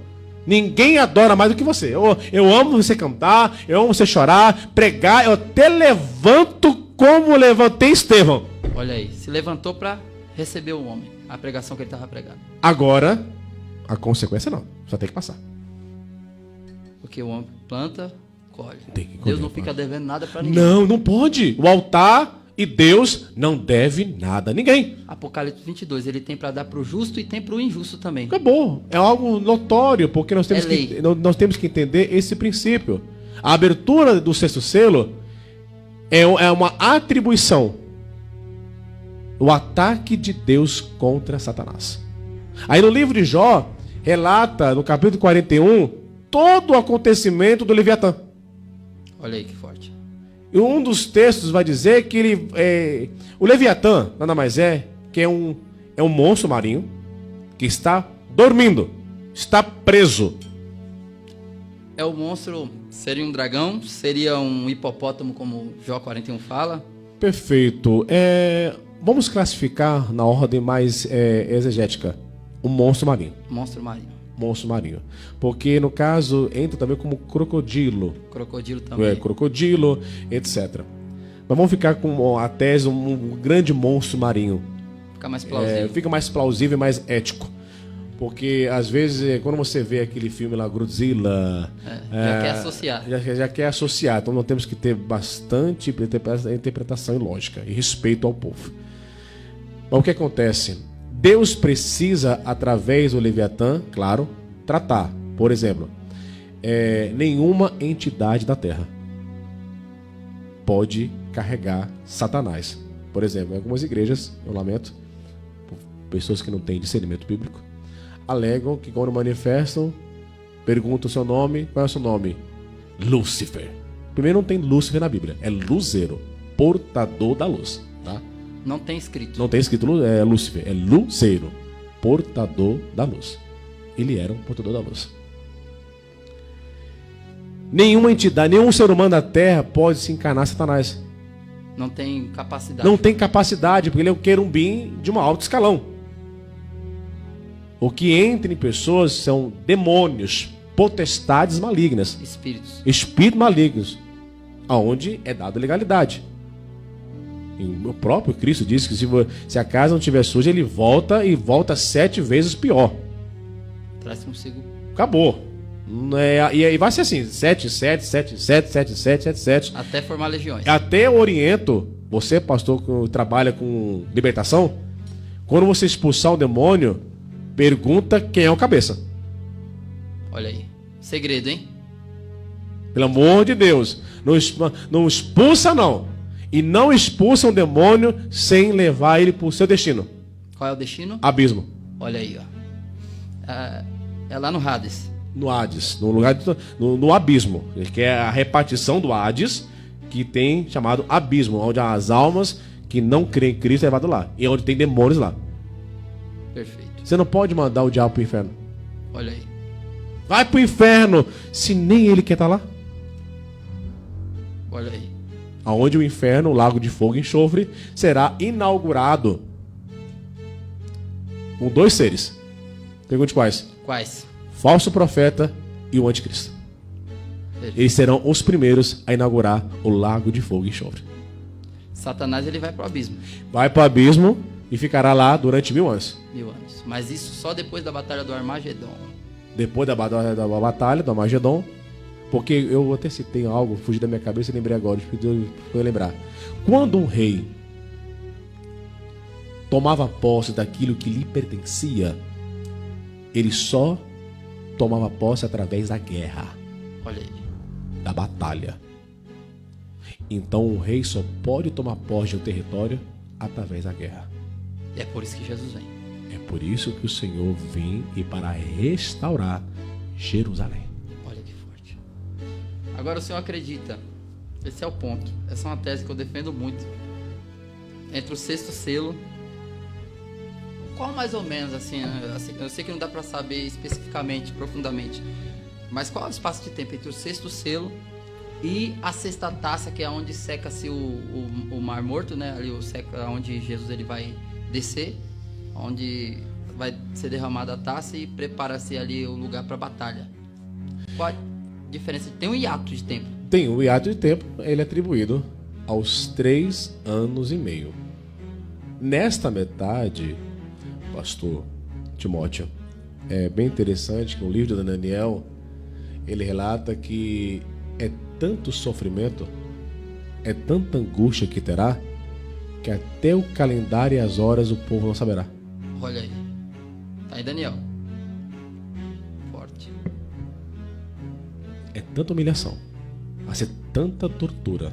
Ninguém adora mais do que você. Eu amo você cantar, eu amo você chorar, pregar. Eu te levanto como levantei Estevão. Olha aí, se levantou para receber o homem, a pregação que ele estava pregando. Agora, a consequência não. Só tem que passar. Porque o homem planta, colhe. Tem que colher, Deus não fica devendo nada para ninguém. Não, não pode. O altar e Deus não deve nada a ninguém. Apocalipse 22, ele tem para dar para o justo e tem para o injusto também. Acabou. É algo notório, porque nós temos, lei. nós temos que entender esse princípio. A abertura do sexto selo é uma atribuição. O ataque de Deus contra Satanás. Aí no livro de Jó, relata no capítulo 41 todo o acontecimento do Leviatã. Olha aí que forte. E um dos textos vai dizer que o Leviatã nada mais é que é um monstro marinho que está dormindo, está preso. É o monstro, seria um dragão, seria um hipopótamo, como Jó 41 fala. Perfeito. Vamos classificar na ordem mais exegética. Um monstro marinho. Monstro marinho. Monstro marinho. Porque no caso entra também como crocodilo. Crocodilo também. Crocodilo, etc. Mas vamos ficar com a tese um grande monstro marinho. Fica mais plausível. Fica mais plausível e mais ético. Porque às vezes quando você vê aquele filme lá, Godzilla, já quer associar. Já quer associar. Então nós temos que ter bastante interpretação e lógica e respeito ao povo. Mas o que acontece? Deus precisa, através do Leviatã, claro, tratar. Por exemplo, nenhuma entidade da Terra pode carregar Satanás. Por exemplo, em algumas igrejas, eu lamento, por pessoas que não têm discernimento bíblico, alegam que quando manifestam, perguntam o seu nome, qual é o seu nome? Lúcifer. Primeiro, não tem Lúcifer na Bíblia, é Luzeiro, portador da luz, tá? Não tem escrito. Não tem escrito Lúcifer, é Luzeiro, portador da luz. Ele era um portador da luz. Nenhuma entidade, nenhum ser humano da terra pode se encarnar a Satanás. Não tem capacidade. Não tem capacidade, porque ele é o querubim de um alto escalão. O que entra em pessoas são demônios, potestades malignas, espíritos malignos, aonde é dada legalidade. E o próprio Cristo disse que se a casa não estiver suja, ele volta e volta 7 vezes pior. Traz consigo. Acabou. E vai ser assim, 7, 7, 7, 7, 7, 7, 7, 7. Até formar legiões. Até eu oriento, você, pastor, que trabalha com libertação, quando você expulsar um demônio, pergunta quem é o cabeça. Olha aí. Segredo, hein? Pelo amor de Deus. Não expulsa, não. E não expulsa um demônio sem levar ele para o seu destino. Qual é o destino? Abismo. Olha aí, ó. É lá no Hades. No Hades, no lugar no abismo, que é a repartição do Hades, que tem chamado abismo, onde as almas que não creem em Cristo é levado lá, e onde tem demônios lá. Perfeito. Você não pode mandar o diabo pro inferno. Olha aí. Vai pro inferno, se nem ele quer estar lá. Olha aí. Aonde o inferno, o lago de fogo e enxofre, será inaugurado com 2 seres. Pergunte quais? Quais? Falso profeta e o anticristo. Eles serão os primeiros a inaugurar o lago de fogo e enxofre. Satanás, ele vai para o abismo. Vai para o abismo e ficará lá durante 1000 anos. 1000 anos. Mas isso só depois da batalha do Armagedon. Depois da batalha do Armagedon. Porque eu até citei algo, fugi da minha cabeça e lembrei agora. Foi lembrar. Quando um rei tomava posse daquilo que lhe pertencia, ele só tomava posse através da guerra. Olha aí. Da batalha. Então o rei só pode tomar posse do território através da guerra. É por isso que Jesus vem. É por isso que o Senhor vem e para restaurar Jerusalém. Olha que forte. Agora o Senhor acredita, esse é o ponto, essa é uma tese que eu defendo muito, entre o 6º selo, qual mais ou menos assim, eu sei que não dá para saber especificamente, profundamente, mas qual é o espaço de tempo entre o 6º selo e a 6ª taça, que é onde seca-se o Mar Morto, né? Ali onde Jesus ele vai descer, onde vai ser derramada a taça e prepara-se ali o lugar para a batalha. Qual a diferença? Tem um hiato de tempo. Tem um hiato de tempo, ele é atribuído aos 3 anos e meio. Nesta metade, pastor Timóteo, é bem interessante que o livro de Daniel, ele relata que é tanto sofrimento, é tanta angústia que terá, que até o calendário e as horas o povo não saberá. Olha aí. Tá aí, Daniel. Forte. É tanta humilhação, vai ser tanta tortura,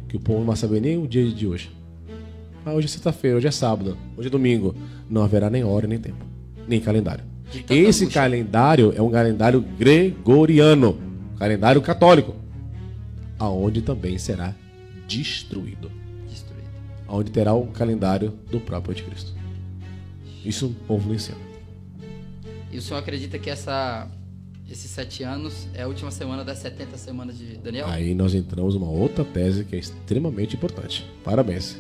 que o povo não vai saber nem o dia de hoje. Hoje é sexta-feira, hoje é sábado, hoje é domingo. Não haverá nem hora, nem tempo, nem calendário. Esse calendário é um calendário gregoriano, calendário católico, aonde também será destruído. Onde terá o calendário do próprio Anticristo. Isso o povo não ensina. E o senhor acredita que esses 7 anos é a última semana das 70 semanas de Daniel? Aí nós entramos numa outra tese que é extremamente importante. Parabéns.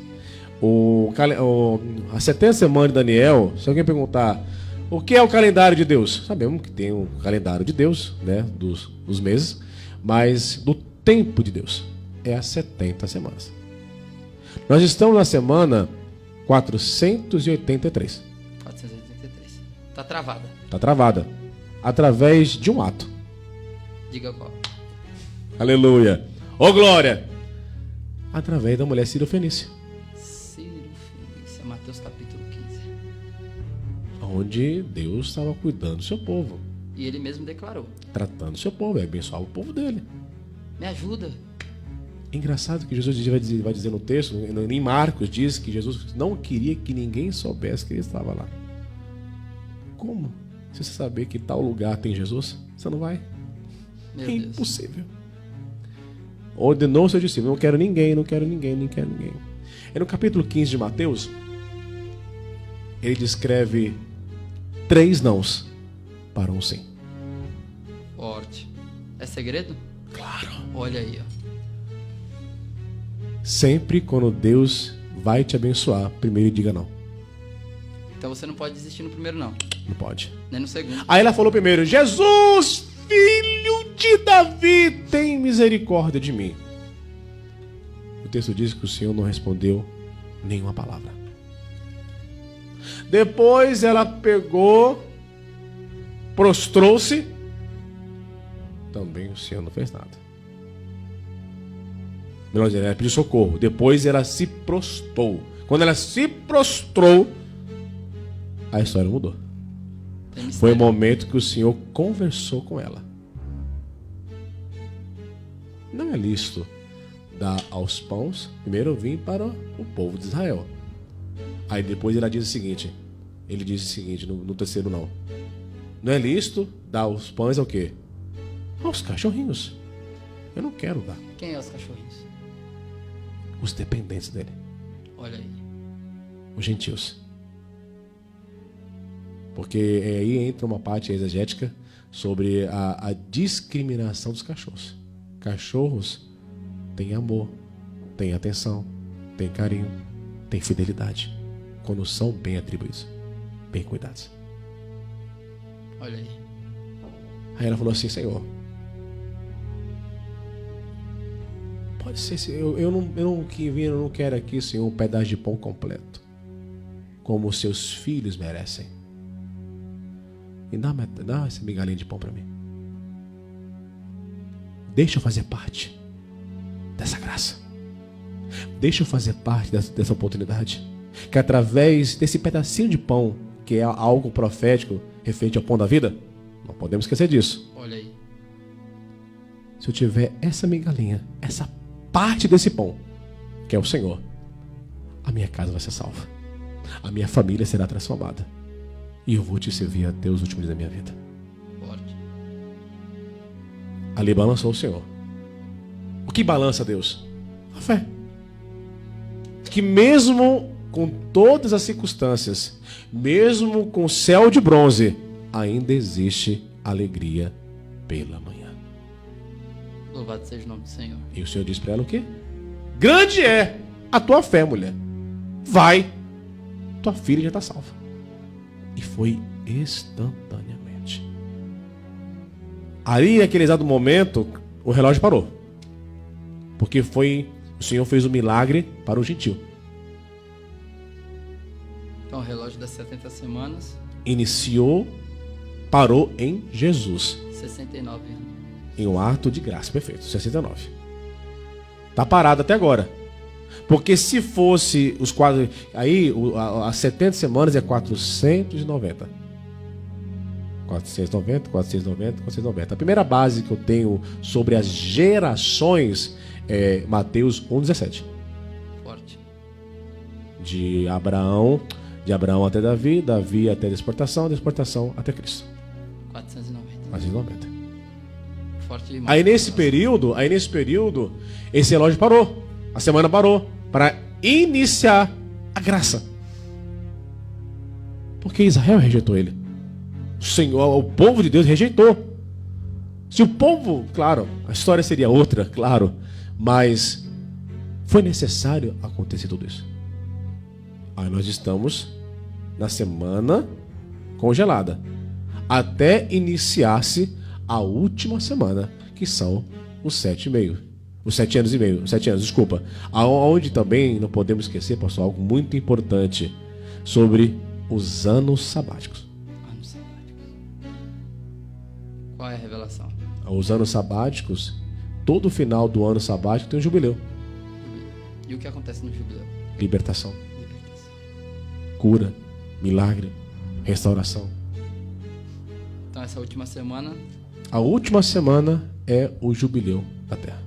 A 70 semana de Daniel, se alguém perguntar o que é o calendário de Deus, sabemos que tem o calendário de Deus, né, dos meses, mas do tempo de Deus é as 70 semanas. Nós estamos na semana 483. 483. Está travada. Está travada. Através de um ato. Diga qual. Aleluia. Ô glória. Através da mulher Cirofenícia. Cirofenícia, Mateus capítulo 15. Onde Deus estava cuidando do seu povo. E ele mesmo declarou. Tratando o seu povo, abençoar o povo dele. Me ajuda. É engraçado que Jesus vai dizer no texto, em Marcos, diz que Jesus não queria que ninguém soubesse que ele estava lá. Como? Se você saber que tal lugar tem Jesus, você não vai? Meu é Deus. Impossível. Ordenou seu discípulo, não quero ninguém. E no capítulo 15 de Mateus, ele descreve 3 nãos para um sim. Forte. É segredo? Claro. Olha aí, ó. Sempre quando Deus vai te abençoar, primeiro diga não. Então você não pode desistir no primeiro, não. Não pode. Nem no segundo. Aí ela falou primeiro: Jesus, filho de Davi, tem misericórdia de mim. O texto diz que o Senhor não respondeu nenhuma palavra. Depois ela pegou, prostrou-se. Também o Senhor não fez nada. Melhor dizendo, ela pediu socorro. Depois ela se prostrou. Quando ela se prostrou, a história mudou. Foi o momento que o Senhor conversou com ela. Não é lícito dar aos pães. Primeiro eu vim para o povo de Israel. Aí depois ele diz o seguinte. Ele diz o seguinte no terceiro não. Não é lícito dar os pães ao quê? Aos cachorrinhos. Eu não quero dar. Quem é os cachorrinhos? Os dependentes dele. Olha aí. Os gentios. Porque aí entra uma parte exegética sobre a discriminação dos cachorros. Cachorros têm amor, têm atenção, têm carinho, têm fidelidade. Quando são bem atribuídos, bem cuidados. Olha aí. Aí ela falou assim: Senhor, pode ser, eu não quero aqui, Senhor, um pedaço de pão completo, como os seus filhos merecem. E dá essa migalhinha de pão para mim. Deixa eu fazer parte dessa graça. Deixa eu fazer parte dessa oportunidade. Que através desse pedacinho de pão, que é algo profético, referente ao pão da vida, não podemos esquecer disso. Olha aí. Se eu tiver essa migalhinha, essa parte desse pão, que é o Senhor, a minha casa vai ser salva. A minha família será transformada. E eu vou te servir até os últimos dias da minha vida. Forte. Ali balançou o Senhor. O que balança Deus? A fé. Que mesmo com todas as circunstâncias, mesmo com o céu de bronze, ainda existe alegria pela manhã. Louvado seja o nome do Senhor. E o Senhor disse para ela o quê? Grande é a tua fé, mulher. Vai, tua filha já está salva. E foi instantaneamente. Ali, naquele exato momento, o relógio parou. Porque o Senhor fez um milagre para o gentil. Então o relógio das 70 semanas. Parou em Jesus. 69 anos. Em um ato de graça, perfeito, 69. Está parado até agora. Porque se fosse os quadros... Aí, as 70 semanas é 490. 490, 490, 490. A primeira base que eu tenho sobre as gerações é Mateus 1,17. Forte. De Abraão até Davi, Davi até a exportação até Cristo. 490. 490. Forte demais. Aí nesse período, esse relógio parou. A semana parou para iniciar a graça. Porque Israel rejeitou ele. O Senhor, o povo de Deus rejeitou. Se o povo, claro, a história seria outra, claro, mas foi necessário acontecer tudo isso. Aí nós estamos na semana congelada, até iniciar-se a última semana, que são os 7 anos e meio, desculpa. Aonde também não podemos esquecer, pastor, algo muito importante sobre os anos sabáticos. Anos sabáticos. Qual é a revelação? Os anos sabáticos, todo final do ano sabático tem um jubileu. E o que acontece no jubileu? Libertação, Libertação. cura, milagre, restauração. Então essa última semana... A última semana é o jubileu da terra.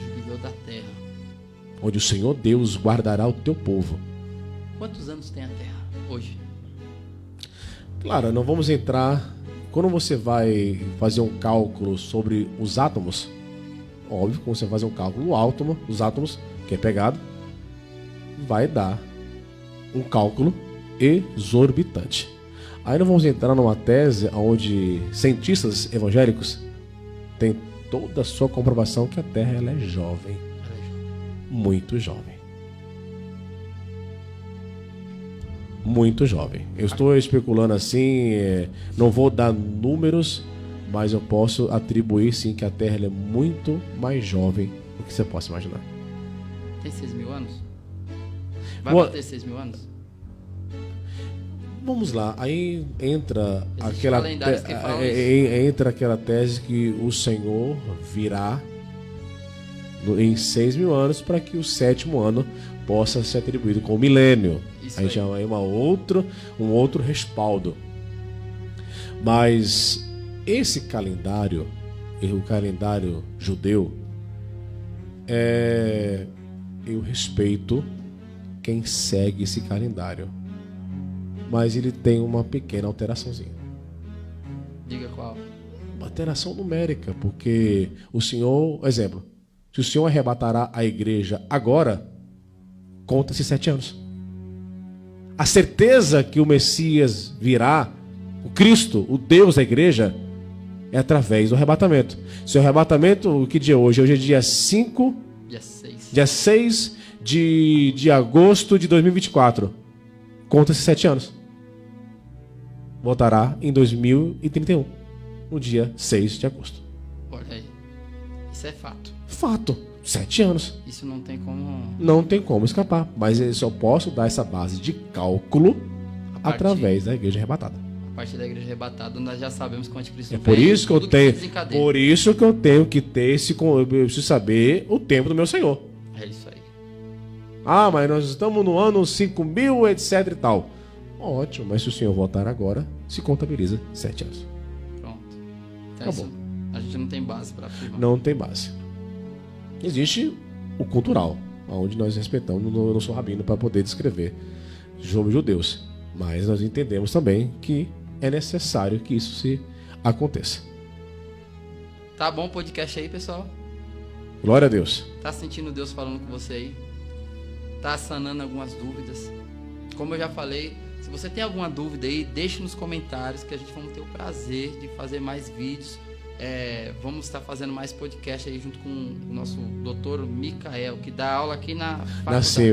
Jubileu da terra. Onde o Senhor Deus guardará o teu povo. Quantos anos tem a terra hoje? Claro, não vamos entrar... Quando você vai fazer um cálculo sobre os átomos, óbvio que você vai fazer um cálculo dos átomos, que é pegado, vai dar um cálculo exorbitante. Aí nós vamos entrar numa tese onde cientistas evangélicos têm toda a sua comprovação que a Terra ela é jovem. Muito jovem. Muito jovem. Eu estou especulando assim, não vou dar números, mas eu posso atribuir sim que a Terra ela é muito mais jovem do que você possa imaginar. Tem 6.000 anos? Vai bater 6.000 anos? Vamos lá, aí entra entra aquela tese que o Senhor virá em 6.000 anos para que o 7º ano possa ser atribuído com o milênio. Isso aí já é um outro respaldo. Mas esse calendário, o calendário judeu, eu respeito quem segue esse calendário. Mas ele tem uma pequena alteraçãozinha. Diga qual? Uma alteração numérica, porque o Senhor, exemplo, se o Senhor arrebatará a igreja agora, conta-se 7 anos. A certeza que o Messias virá, o Cristo, o Deus da igreja, é através do arrebatamento. Se o arrebatamento, que dia é hoje? Hoje é dia 5... Dia 6 de agosto de 2024. Conta-se 7 anos. Voltará em 2031, no dia 6 de agosto. Olha aí. Isso é fato. Fato. 7 anos. Isso não tem como... Não tem como escapar. Mas eu só posso dar essa base de cálculo através da igreja arrebatada. A partir da igreja arrebatada, nós já sabemos que o anticristo vem. Por isso que eu tenho que ter esse... Eu preciso saber o tempo do meu Senhor. É isso aí. Ah, mas nós estamos no ano 5.000, etc e tal. Ótimo, mas se o Senhor voltar agora, se contabiliza 7 anos. Pronto. Então isso, a gente não tem base para afirmar. Não tem base. Existe o cultural, onde nós respeitamos, eu não sou rabino para poder descrever somos judeus, mas nós entendemos também que é necessário que isso se aconteça. Tá bom o podcast aí, pessoal? Glória a Deus. Tá sentindo Deus falando com você aí? Tá sanando algumas dúvidas? Como eu já falei, se você tem alguma dúvida aí, deixe nos comentários que a gente vamos ter o prazer de fazer mais vídeos. Vamos estar fazendo mais podcast aí junto com o nosso doutor Micael, que dá aula aqui na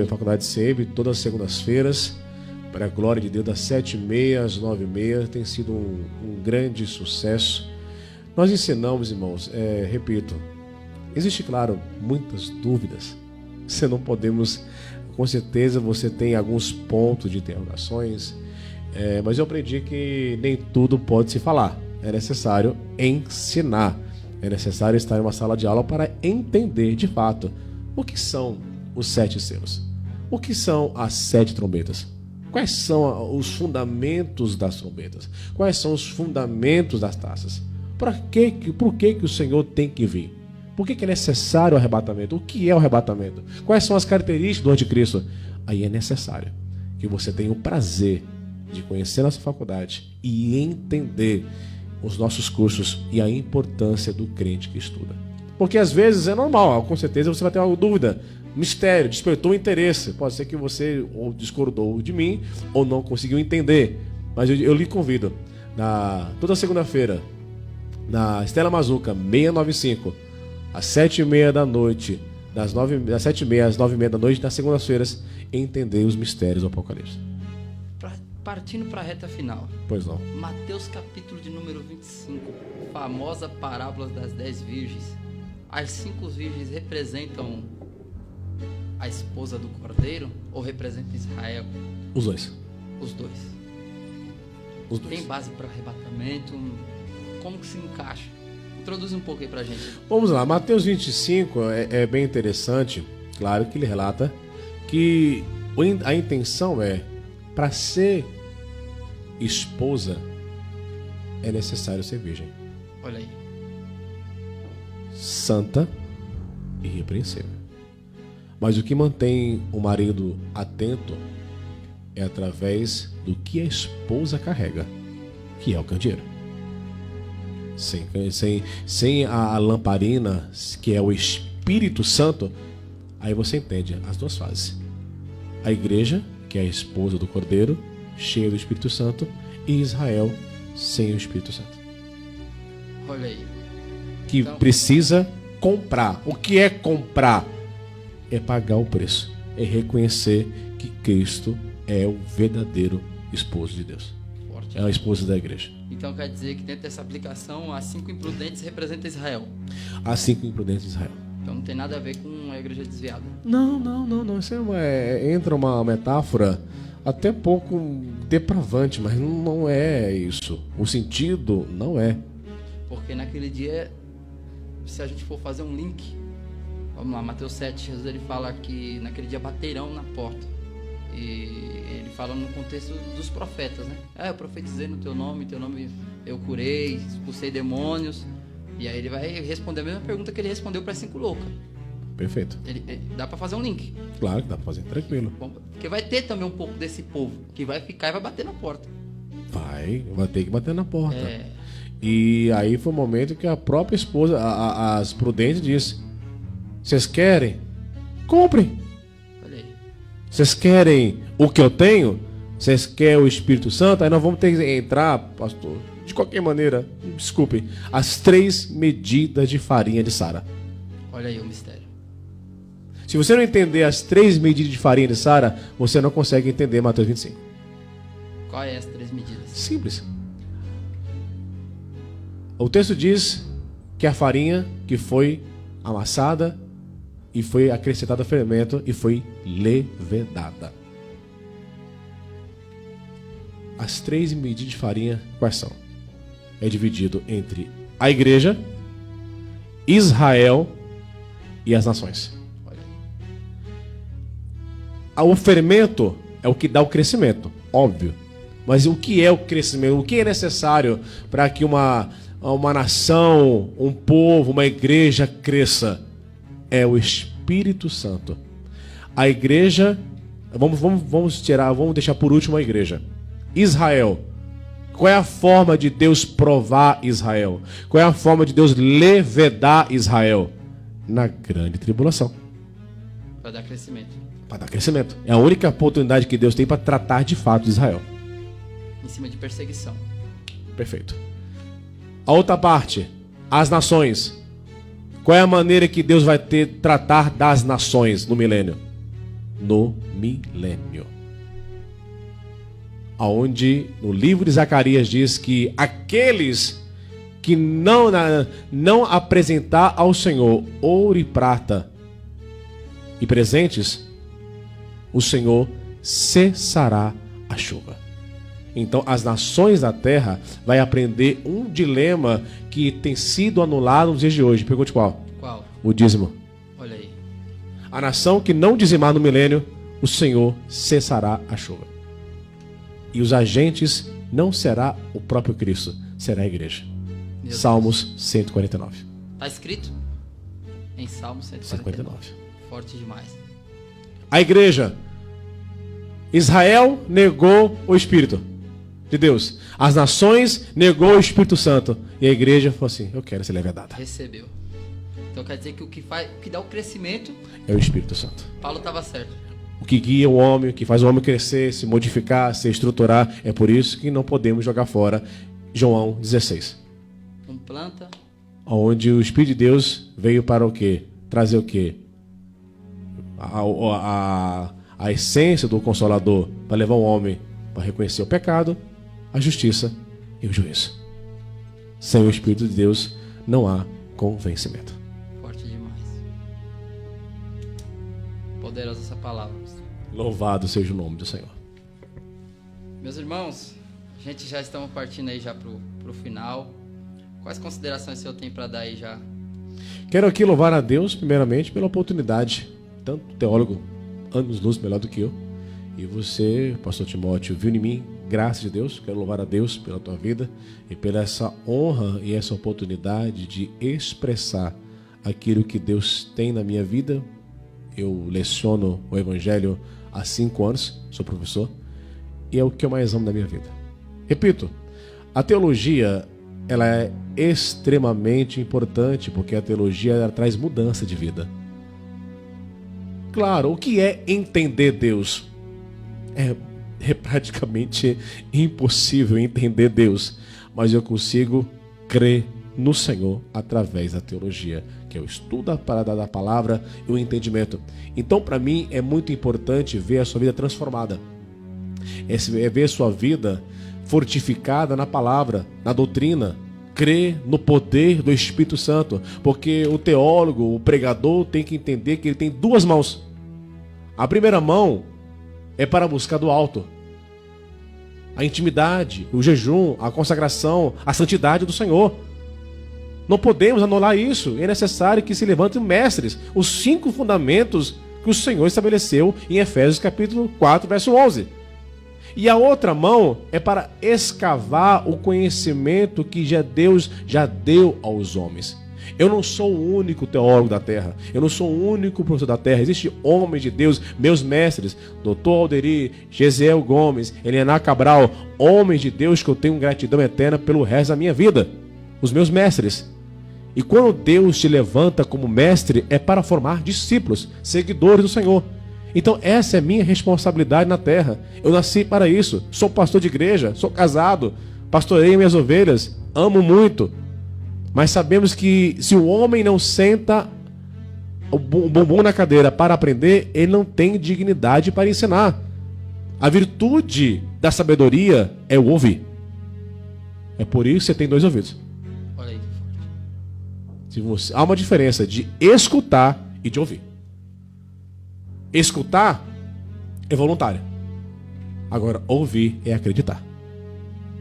Faculdade SEB, todas as segundas-feiras, para a glória de Deus, das 7h30 às 9h30. Tem sido um grande sucesso. Nós ensinamos, irmãos, repito, existe, claro, muitas dúvidas. Você não podemos... Com certeza você tem alguns pontos de interrogações, mas eu aprendi que nem tudo pode se falar. É necessário ensinar. É necessário estar em uma sala de aula para entender de fato o que são os 7 selos. O que são as 7 trombetas? Quais são os fundamentos das trombetas? Quais são os fundamentos das taças? Por que o Senhor tem que vir? Por que é necessário o arrebatamento? O que é o arrebatamento? Quais são as características do anticristo? Aí é necessário que você tenha o prazer de conhecer nossa faculdade e entender os nossos cursos e a importância do crente que estuda. Porque às vezes é normal, com certeza você vai ter alguma dúvida, mistério, despertou um interesse. Pode ser que você ou discordou de mim ou não conseguiu entender. Mas eu lhe convido, toda segunda-feira, na Estela Mazuca, 695, às 7h30 da noite, das 7h30 às 9h30 da noite, nas segundas-feiras, entender os mistérios do Apocalipse. Partindo para a reta final. Pois não. Mateus capítulo de número 25, famosa parábola das 10 virgens. As 5 virgens representam a esposa do Cordeiro ou representam Israel? Os dois. Os dois. Tem base para arrebatamento? Como que se encaixa? Introduz um pouco aí pra gente. Vamos lá, Mateus 25 é bem interessante. Claro que ele relata que a intenção para ser esposa é necessário ser virgem. Olha aí. Santa e irrepreensível. Mas o que mantém o marido atento é através do que a esposa carrega, que é o candeeiro. Sem a lamparina, que é o Espírito Santo, aí você entende as duas fases. A igreja, que é a esposa do Cordeiro, cheia do Espírito Santo, e Israel sem o Espírito Santo. Olha aí. Que Então, precisa comprar. O que é comprar? É pagar o preço. É reconhecer que Cristo é o verdadeiro esposo de Deus. forte. É a esposa da igreja. Então quer dizer que dentro dessa aplicação, as 5 imprudentes representam Israel. As 5 imprudentes de Israel. Então não tem nada a ver com a igreja desviada. Não. Isso entra uma metáfora até pouco depravante, mas não é isso. O sentido não é. Porque naquele dia, se a gente for fazer um link, vamos lá, Mateus 7, Jesus ele fala que naquele dia baterão na porta. E ele fala no contexto dos profetas, né? Eu profetizei no teu nome eu curei, expulsei demônios. E aí ele vai responder a mesma pergunta que ele respondeu para 5 loucas. Perfeito. Dá para fazer um link. Claro que dá pra fazer tranquilo. Porque vai ter também um pouco desse povo que vai ficar e vai bater na porta. Vai ter que bater na porta. É. E aí foi o momento que a própria esposa, as prudentes, disse: vocês querem? Comprem. Olha aí. Vocês querem o que eu tenho? Vocês querem o Espírito Santo? Aí nós vamos ter que entrar, pastor, de qualquer maneira, desculpem, as 3 medidas de farinha de Sara. Olha aí o mistério. Se você não entender as 3 medidas de farinha de Sara, você não consegue entender Mateus 25. Quais é as 3 medidas? Simples. O texto diz que a farinha que foi amassada e foi acrescentada ao fermento e foi levedada. As 3 medidas de farinha quais são? É dividido entre a igreja, Israel e as nações. Olha aí. O fermento é o que dá o crescimento, óbvio. Mas o que é o crescimento? O que é necessário para que uma nação, um povo, uma igreja cresça? É o Espírito Santo. A igreja, vamos deixar por último a igreja. Israel. Qual é a forma de Deus provar Israel? Qual é a forma de Deus levedar Israel? Na grande tribulação. Para dar crescimento. Para dar crescimento. É a única oportunidade que Deus tem para tratar de fato de Israel. Em cima de perseguição. Perfeito. A outra parte, as nações. Qual é a maneira que Deus vai tratar das nações no milênio? No milênio. Aonde no livro de Zacarias diz que aqueles que não apresentar ao Senhor ouro e prata e presentes, o Senhor cessará a chuva. Então as nações da terra vai aprender um dilema que tem sido anulado nos dias de hoje. Pergunte qual? Qual? O dízimo. Olha aí. A nação que não dizimar no milênio, o Senhor cessará a chuva. E os agentes não será o próprio Cristo, será a igreja. Meu Salmos 149. Está escrito em Salmos 149. Forte demais. A igreja. Israel negou o Espírito de Deus. As nações negou o Espírito Santo. E a igreja falou assim: eu quero ser levedada. Recebeu. Então quer dizer que o que dá o crescimento, É o Espírito Santo. Paulo estava certo. O que guia o homem, o que faz o homem crescer, se modificar, se estruturar. É por isso que não podemos jogar fora João 16. Um planta, Onde o Espírito de Deus veio para o quê? Trazer o quê? A essência do Consolador, para levar o homem para reconhecer o pecado, a justiça e o juízo. Sem o Espírito de Deus não há convencimento. forte demais. Poderosa essa palavra. Louvado seja o nome do Senhor. Meus irmãos, a gente já estamos partindo aí já pro final. Quais considerações o senhor tem para dar aí já? Quero aqui louvar a Deus, primeiramente, pela oportunidade. Tanto teólogo, anos-luz melhor do que eu. E você, pastor Timóteo, viu em mim graça de Deus. Quero louvar a Deus pela tua vida e pela essa honra e essa oportunidade de expressar aquilo que Deus tem na minha vida. Eu leciono o Evangelho há 5 anos, sou professor, e é o que eu mais amo na minha vida. Repito, a teologia ela é extremamente importante, porque a teologia ela traz mudança de vida. Claro, o que é entender Deus? É é praticamente impossível entender Deus, mas eu consigo crer no Senhor através da teologia, que é o estudo da palavra e o entendimento. Então, para mim, é muito importante ver a sua vida transformada, é ver a sua vida fortificada na palavra, na doutrina, crer no poder do Espírito Santo, porque o teólogo, o pregador tem que entender que ele tem duas mãos. A primeira mão é para buscar do alto, a intimidade, o jejum, a consagração, a santidade do Senhor. Não podemos anular isso. É necessário que se levantem mestres, os 5 fundamentos que o Senhor estabeleceu em Efésios capítulo 4, verso 11. E a outra mão é para escavar o conhecimento que Deus já deu aos homens. Eu não sou o único teólogo da terra. Eu não sou o único professor da terra. Existem homens de Deus, meus mestres, Dr. Alderi, Gesiel Gomes, Helena Cabral, homens de Deus que eu tenho gratidão eterna pelo resto da minha vida. Os meus mestres. E quando Deus te levanta como mestre, é para formar discípulos, seguidores do Senhor. Então essa é minha responsabilidade na terra. Eu nasci para isso. Sou pastor de igreja, sou casado, pastoreio minhas ovelhas, amo muito. Mas sabemos que se o homem não senta o bumbum na cadeira para aprender, ele não tem dignidade para ensinar. A virtude da sabedoria é o ouvir. É por isso que você tem 2 ouvidos. Olha aí. Há uma diferença de escutar e de ouvir. Escutar é voluntário. Agora, ouvir é acreditar.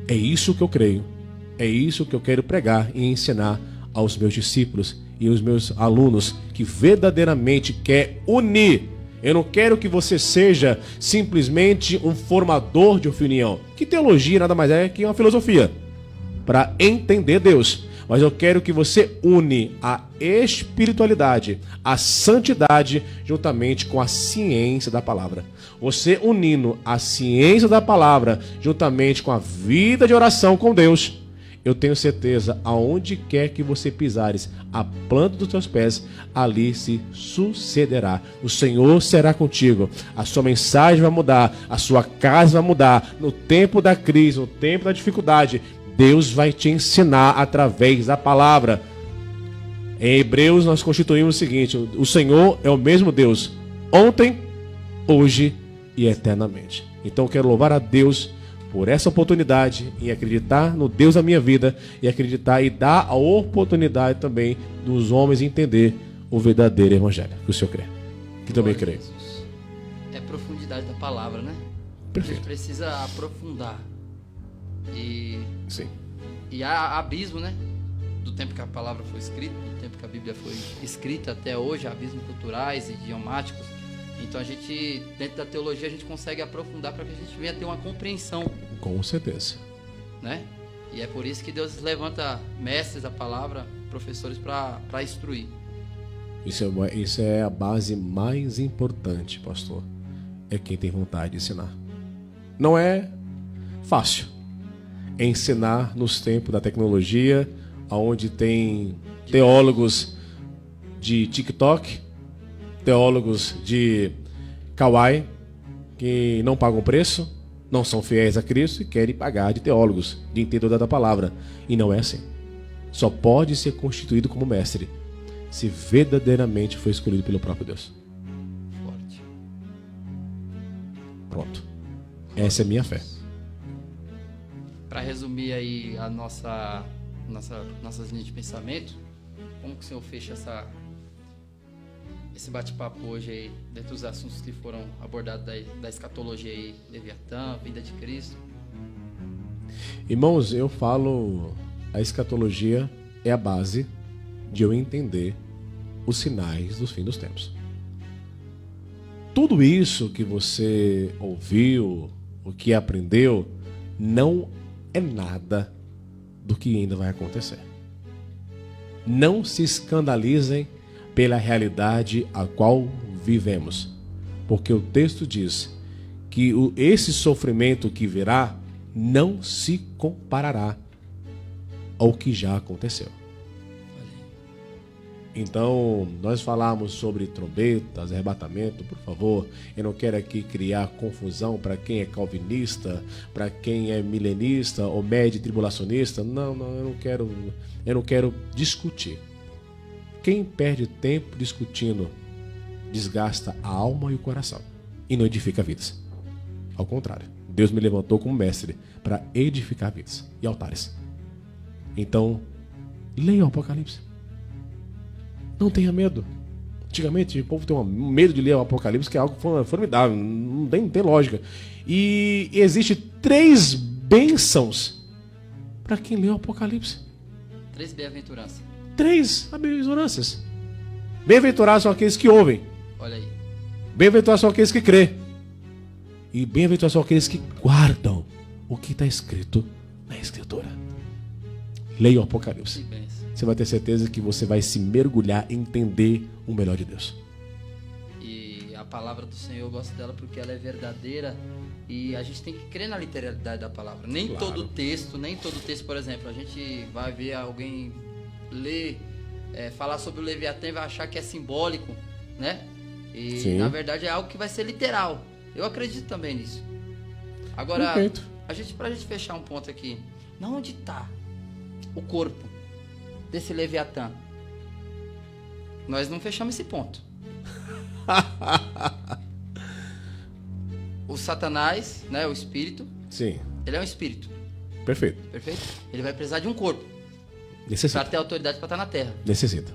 É isso que eu creio. É isso que eu quero pregar e ensinar aos meus discípulos e aos meus alunos, que verdadeiramente quer unir. Eu não quero que você seja simplesmente um formador de opinião. Que teologia nada mais é que uma filosofia para entender Deus. Mas eu quero que você une a espiritualidade, a santidade, juntamente com a ciência da palavra. Você unindo a ciência da palavra, juntamente com a vida de oração com Deus, eu tenho certeza, aonde quer que você pisares a planta dos teus pés, ali se sucederá. O Senhor será contigo. A sua mensagem vai mudar, a sua casa vai mudar. No tempo da crise, no tempo da dificuldade, Deus vai te ensinar através da palavra. Em Hebreus nós constituímos o seguinte: o Senhor é o mesmo Deus, ontem, hoje e eternamente. Então eu quero louvar a Deus por essa oportunidade em acreditar no Deus da minha vida e acreditar e dar a oportunidade também dos homens entender o verdadeiro evangelho, que o Senhor crê, que também crê. É a profundidade da palavra, né? Perfeito. A gente precisa aprofundar. Sim. E há abismo, né? Do tempo que a palavra foi escrita, do tempo que a Bíblia foi escrita até hoje, abismos culturais, idiomáticos. Então a gente, dentro da teologia, a gente consegue aprofundar para que a gente venha ter uma compreensão. Com certeza. Né? E é por isso que Deus levanta mestres da palavra, professores para instruir. Isso é a base mais importante, pastor. É quem tem vontade de ensinar. Não é fácil ensinar nos tempos da tecnologia, onde tem teólogos de TikTok, teólogos de Kawaii, que não pagam preço, não são fiéis a Cristo e querem pagar de teólogos, de entendedor da palavra. E não é assim. Só pode ser constituído como mestre se verdadeiramente foi escolhido pelo próprio Deus. Forte. Pronto. Essa é a minha fé. Para resumir aí a nossas linhas de pensamento, como que o senhor fecha esse bate-papo hoje aí, dentro dos assuntos que foram abordados da escatologia aí, Leviatã, vida de Cristo? Irmãos, eu falo, a escatologia é a base de eu entender os sinais dos fins dos tempos. Tudo isso que você ouviu, o que aprendeu, não é nada do que ainda vai acontecer. Não se escandalizem pela realidade a qual vivemos, porque o texto diz que esse sofrimento que virá não se comparará ao que já aconteceu. Então, nós falamos sobre trombetas, arrebatamento, por favor. Eu não quero aqui criar confusão para quem é calvinista, para quem é milenista ou médio tribulacionista. Não, eu não quero discutir. Quem perde tempo discutindo desgasta a alma e o coração e não edifica vidas. Ao contrário, Deus me levantou como mestre para edificar vidas e altares. Então, leia o Apocalipse. Não tenha medo. Antigamente o povo tem um medo de ler o Apocalipse, que é algo formidável, não tem lógica. E existe 3 bênçãos para quem lê o Apocalipse. 3 bem-aventuranças. 3 bem-aventuranças. Bem-aventurados são aqueles que ouvem. Olha aí. Bem-aventurados são aqueles que crê. E bem-aventurados são aqueles que guardam o que está escrito na Escritura. Leia o Apocalipse. Que bênção. Você vai ter certeza que você vai se mergulhar e entender o melhor de Deus. E a palavra do Senhor, eu gosto dela porque ela é verdadeira e a gente tem que crer na literalidade da palavra. Nem Claro. todo texto, por exemplo, a gente vai ver alguém ler, falar sobre o Leviatã e vai achar que é simbólico, né? E Sim. na verdade é algo que vai ser literal. Eu acredito também nisso. Agora, Perfeito. pra gente fechar um ponto aqui, onde está o corpo desse Leviatã? Nós não fechamos esse ponto. O Satanás, né, o espírito, Sim, ele é um espírito, perfeito. perfeito? Ele vai precisar de um corpo para Necessita. ter autoridade para estar na terra. Necessita.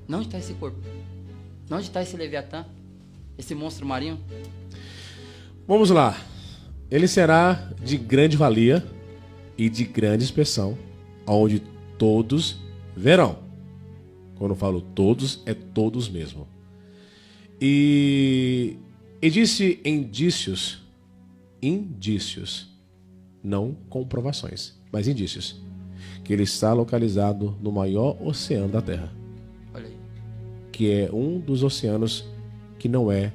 Onde está esse corpo? Onde está esse Leviatã? Esse monstro marinho? Vamos lá. Ele será de grande valia e de grande expressão, onde todos verão. Quando eu falo todos, é todos mesmo. E disse indícios, não comprovações, mas indícios, que ele está localizado no maior oceano da Terra, Olha aí. que é um dos oceanos que não é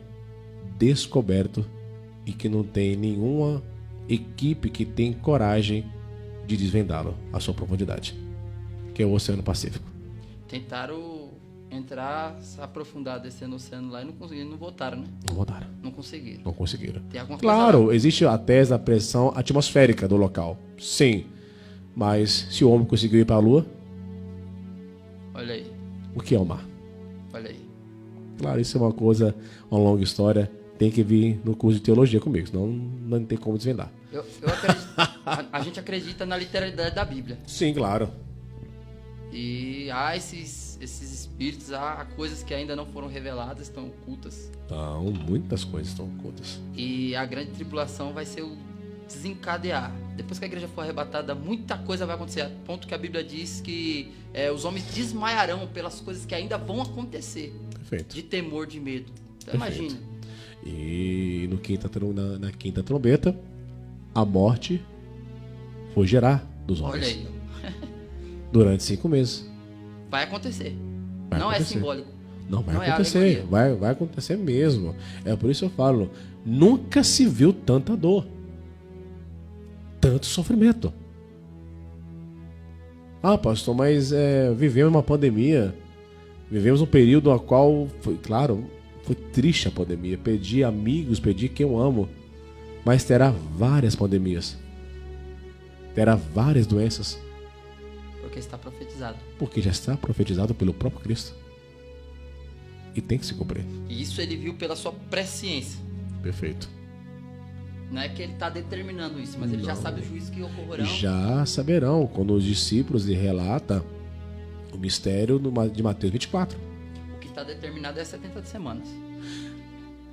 descoberto e que não tem nenhuma equipe que tem coragem de desvendá-lo à sua profundidade, que é o Oceano Pacífico. Tentaram entrar, se aprofundar, descer no oceano lá e não conseguiram, não voltaram, né? Não voltaram, Não conseguiram. não conseguiram. Tem alguma coisa Claro, lá. existe a tese da pressão atmosférica do local, sim, mas se o homem conseguiu ir para a Lua, Olha aí, o que é o mar? olha aí. Claro, isso é uma longa história, tem que vir no curso de teologia comigo, senão não tem como desvendar. Eu acredito, a gente acredita na literalidade da Bíblia. Sim, claro. E há esses espíritos, há coisas que ainda não foram reveladas, estão ocultas. Então, muitas coisas estão ocultas. E a grande tribulação vai ser o desencadear. Depois que a igreja for arrebatada, muita coisa vai acontecer. A ponto que a Bíblia diz que os homens desmaiarão pelas coisas que ainda vão acontecer. Perfeito. De temor, de medo. Então Perfeito. imagina. E na quinta trombeta, a morte fugirá dos homens. Olha aí. Durante 5 meses. Vai acontecer. Vai Não acontecer. é simbólico. Não, vai Não é acontecer. Vai acontecer mesmo. É por isso que eu falo, nunca se viu tanta dor. Tanto sofrimento. Ah, pastor, mas vivemos uma pandemia. Vivemos um período no qual, foi triste a pandemia. Perdi amigos, perdi quem eu amo. Mas terá várias pandemias. Terá várias doenças. Porque está profetizado. Porque já está profetizado pelo próprio Cristo. E tem que se cumprir. E isso ele viu pela sua presciência. Perfeito. Não é que ele está determinando isso, mas ele já sabe o juízo que ocorrerão. Já saberão, quando os discípulos lhe relata o mistério de Mateus 24. O que está determinado é 70 semanas.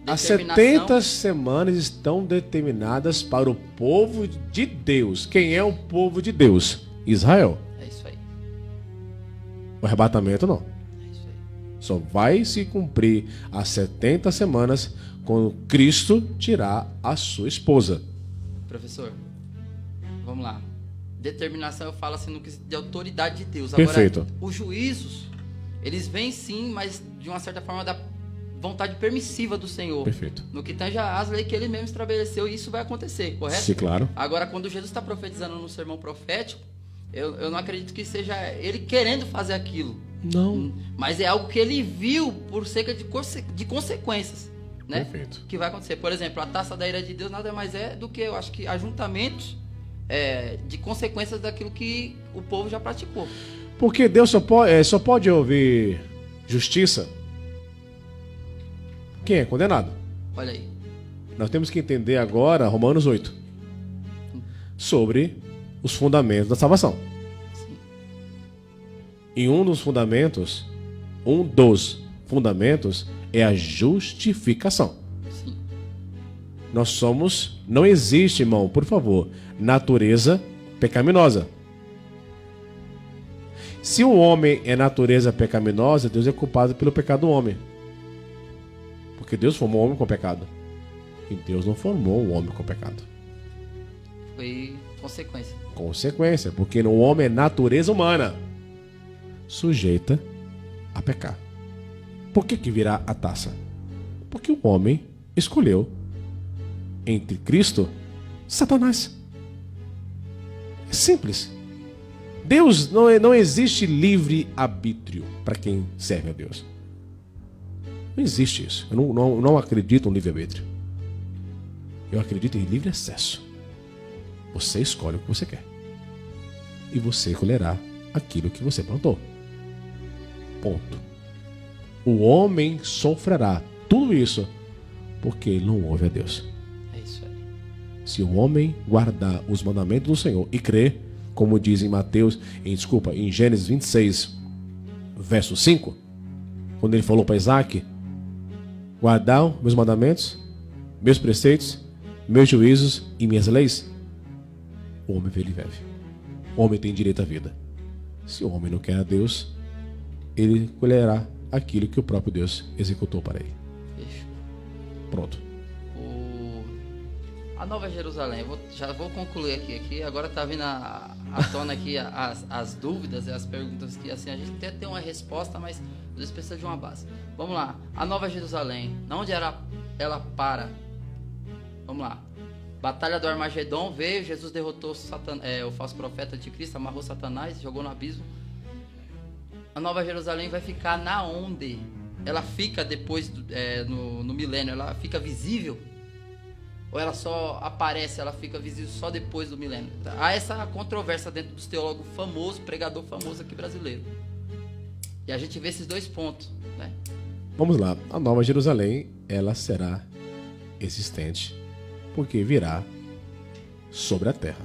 As 70 semanas estão determinadas para o povo de Deus. Quem é o povo de Deus? Israel. É isso aí. O arrebatamento não. É isso aí. Só vai se cumprir as 70 semanas quando Cristo tirar a sua esposa. Professor, vamos lá. Determinação eu falo assim no quesito de autoridade de Deus. Perfeito. Agora, os juízos, eles vêm sim, mas de uma certa forma da vontade permissiva do Senhor. Perfeito. No que tange às leis que ele mesmo estabeleceu, e isso vai acontecer, correto? Sim, claro. Agora, quando Jesus está profetizando no sermão profético, eu não acredito que seja ele querendo fazer aquilo. Não. Mas é algo que ele viu por cerca de consequências, né? Perfeito. Que vai acontecer. Por exemplo, a taça da ira de Deus nada mais é do que, eu acho que, ajuntamentos de consequências daquilo que o povo já praticou. Porque Deus só pode ouvir justiça quem é condenado. Olha aí. Nós temos que entender agora Romanos 8 sobre os fundamentos da salvação. Sim. E um dos fundamentos é a justificação. Sim. Não existe, irmão, por favor, natureza pecaminosa. Se o homem é natureza pecaminosa, Deus é culpado pelo pecado do homem. Porque Deus formou o homem com pecado. E Deus não formou o homem com pecado. Foi consequência. Consequência, porque o homem é natureza humana, sujeita a pecar. Por que virá a taça? Porque o homem escolheu entre Cristo e Satanás. É simples. Deus não existe livre arbítrio para quem serve a Deus. Não existe isso. Eu não acredito no livre arbítrio. Eu acredito em livre acesso. Você escolhe o que você quer. E você colherá aquilo que você plantou. Ponto. O homem sofrerá tudo isso porque ele não ouve a Deus. É isso aí. Se o homem guardar os mandamentos do Senhor e crer, como diz em Gênesis 26, verso 5, quando ele falou para Isaac: guardar meus mandamentos, meus preceitos, meus juízos e minhas leis, o homem vive e vive. O homem tem direito à vida. Se o homem não quer a Deus, ele colherá aquilo que o próprio Deus executou para ele. Fecho. Pronto. A Nova Jerusalém, já vou concluir aqui. Agora está vindo à tona aqui as dúvidas e as perguntas que assim, a gente até tem uma resposta, mas às vezes precisa de uma base. Vamos lá. A Nova Jerusalém, onde ela para? Vamos lá. Batalha do Armagedon veio, Jesus derrotou o falso profeta de Cristo, amarrou Satanás, jogou no abismo. A Nova Jerusalém vai ficar na onde? Ela fica depois, no milênio, ela fica visível? Ou ela só aparece, ela fica visível só depois do milênio? Há essa controvérsia dentro dos teólogos famosos, pregador famoso aqui brasileiro. E a gente vê esses dois pontos, né? Vamos lá. A Nova Jerusalém, ela será existente porque virá sobre a terra.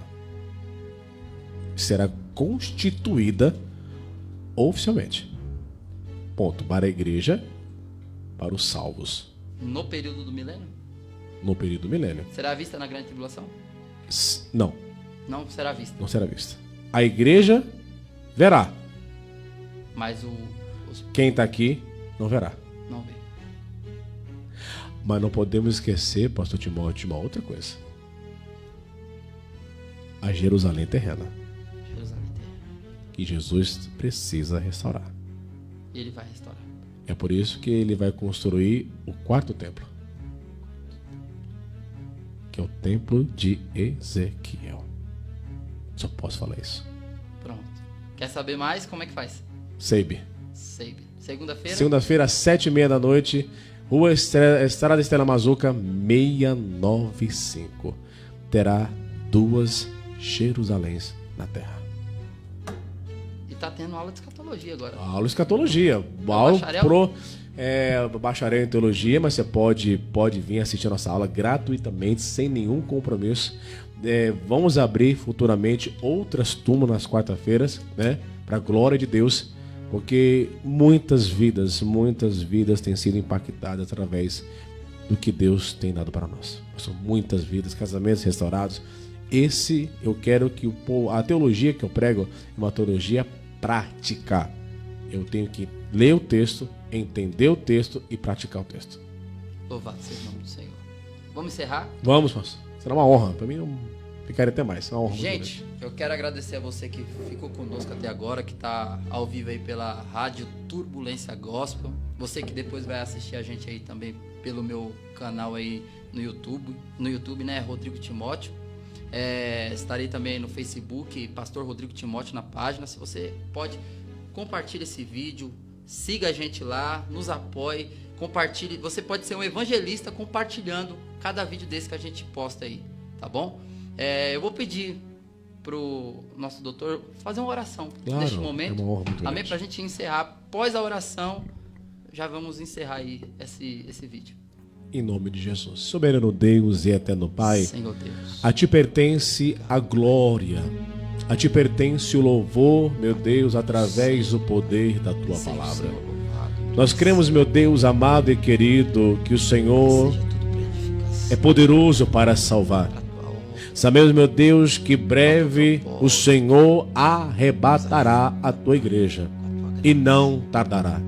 Será constituída oficialmente. Ponto. Para a igreja, para os salvos. No período do milênio? No período do milênio. Será vista na grande tribulação? Não. Não será vista. Não será vista. A igreja verá. Mas quem está aqui não verá. Não vê. Mas não podemos esquecer, pastor Timóteo, de uma outra coisa. A Jerusalém terrena. Jerusalém terrena. Que Jesus precisa restaurar. E ele vai restaurar. É por isso que ele vai construir o quarto templo. Que é o templo de Ezequiel. Só posso falar isso. Pronto. Quer saber mais? Como é que faz? Seibe. Segunda-feira? Segunda-feira, às 7h30 da noite. Rua Estrada Estela Mazuca, 695. Terá 2 Jerusaléns na terra. E tá tendo aula de escatologia agora. Aula de escatologia. Bacharel em teologia, mas você pode vir assistir a nossa aula gratuitamente, sem nenhum compromisso. Vamos abrir futuramente outras turmas nas quarta-feiras, né? Para a glória de Deus, porque muitas vidas têm sido impactadas através do que Deus tem dado para nós. São muitas vidas, casamentos restaurados. Eu quero que a teologia que eu prego é uma teologia prática. Eu tenho que ler o texto, entender o texto e praticar o texto. Louvado seja o nome do Senhor. Vamos encerrar? Vamos, pastor. Será uma honra. Para mim, eu ficaria até mais. É uma honra. Gente, eu quero agradecer a você que ficou conosco até agora, que está ao vivo aí pela Rádio Turbulência Gospel. Você que depois vai assistir a gente aí também pelo meu canal aí no YouTube, né? Rodrigo Timóteo. Estarei também no Facebook, Pastor Rodrigo Timóteo na página. Se você pode compartilhe esse vídeo, siga a gente lá, nos apoie, compartilhe. Você pode ser um evangelista compartilhando cada vídeo desse que a gente posta aí, tá bom? Eu vou pedir pro nosso doutor fazer uma oração neste momento. É uma honra muito amém? grande. Pra gente encerrar. Após a oração, já vamos encerrar aí esse vídeo. Em nome de Jesus. Soberano Deus e eterno Pai, Senhor Deus, a Ti pertence a glória, a Ti pertence o louvor, meu Deus, através do poder da Tua seja o palavra. Senhor louvado. Nós cremos, meu Deus amado e querido, que o Senhor Seja tudo para edificação é poderoso para salvar. da tua honra. Sabemos, meu Deus, que breve o Senhor arrebatará a Tua igreja e não tardará.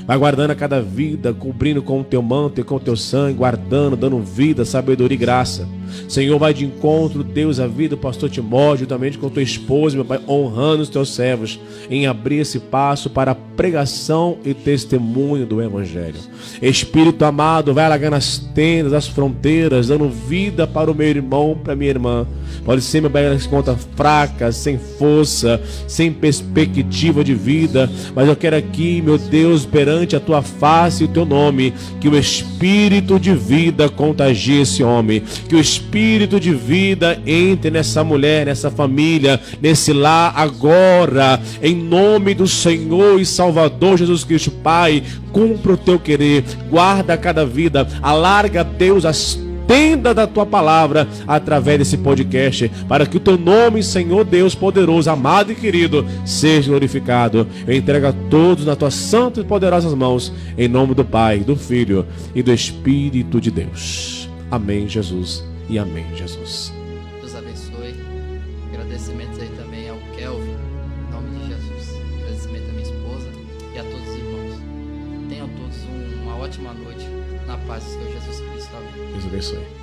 Vai guardando a cada vida, cobrindo com o Teu manto e com o Teu sangue, guardando, dando vida, sabedoria e graça. Senhor, vai de encontro, Deus, a vida do pastor Timóteo, juntamente com tua esposa, meu Pai, honrando os teus servos, em abrir esse passo para a pregação e testemunho do Evangelho. Espírito amado, vai alagando as tendas, as fronteiras, dando vida para o meu irmão, para a minha irmã. Pode ser, meu Pai, ela se encontra fraca, sem força, sem perspectiva de vida, mas eu quero aqui, meu Deus, perante a tua face e o teu nome, que o Espírito de vida contagie esse homem, que o Espírito de vida entre nessa mulher, nessa família, nesse lar agora, em nome do Senhor e Salvador Jesus Cristo. Pai, cumpra o teu querer, guarda cada vida, alarga, Deus, as tendas da tua palavra através desse podcast, para que o teu nome, Senhor Deus poderoso, amado e querido, seja glorificado. Eu entrego a todos nas tuas santas e poderosas mãos, em nome do Pai, do Filho e do Espírito de Deus. Amém, Jesus. E amém, Jesus. Deus abençoe. Agradecimentos aí também ao Kelvin, em nome de Jesus. Agradecimento à minha esposa e a todos os irmãos. Tenham todos uma ótima noite na paz do Senhor Jesus Cristo. Amém. Deus abençoe.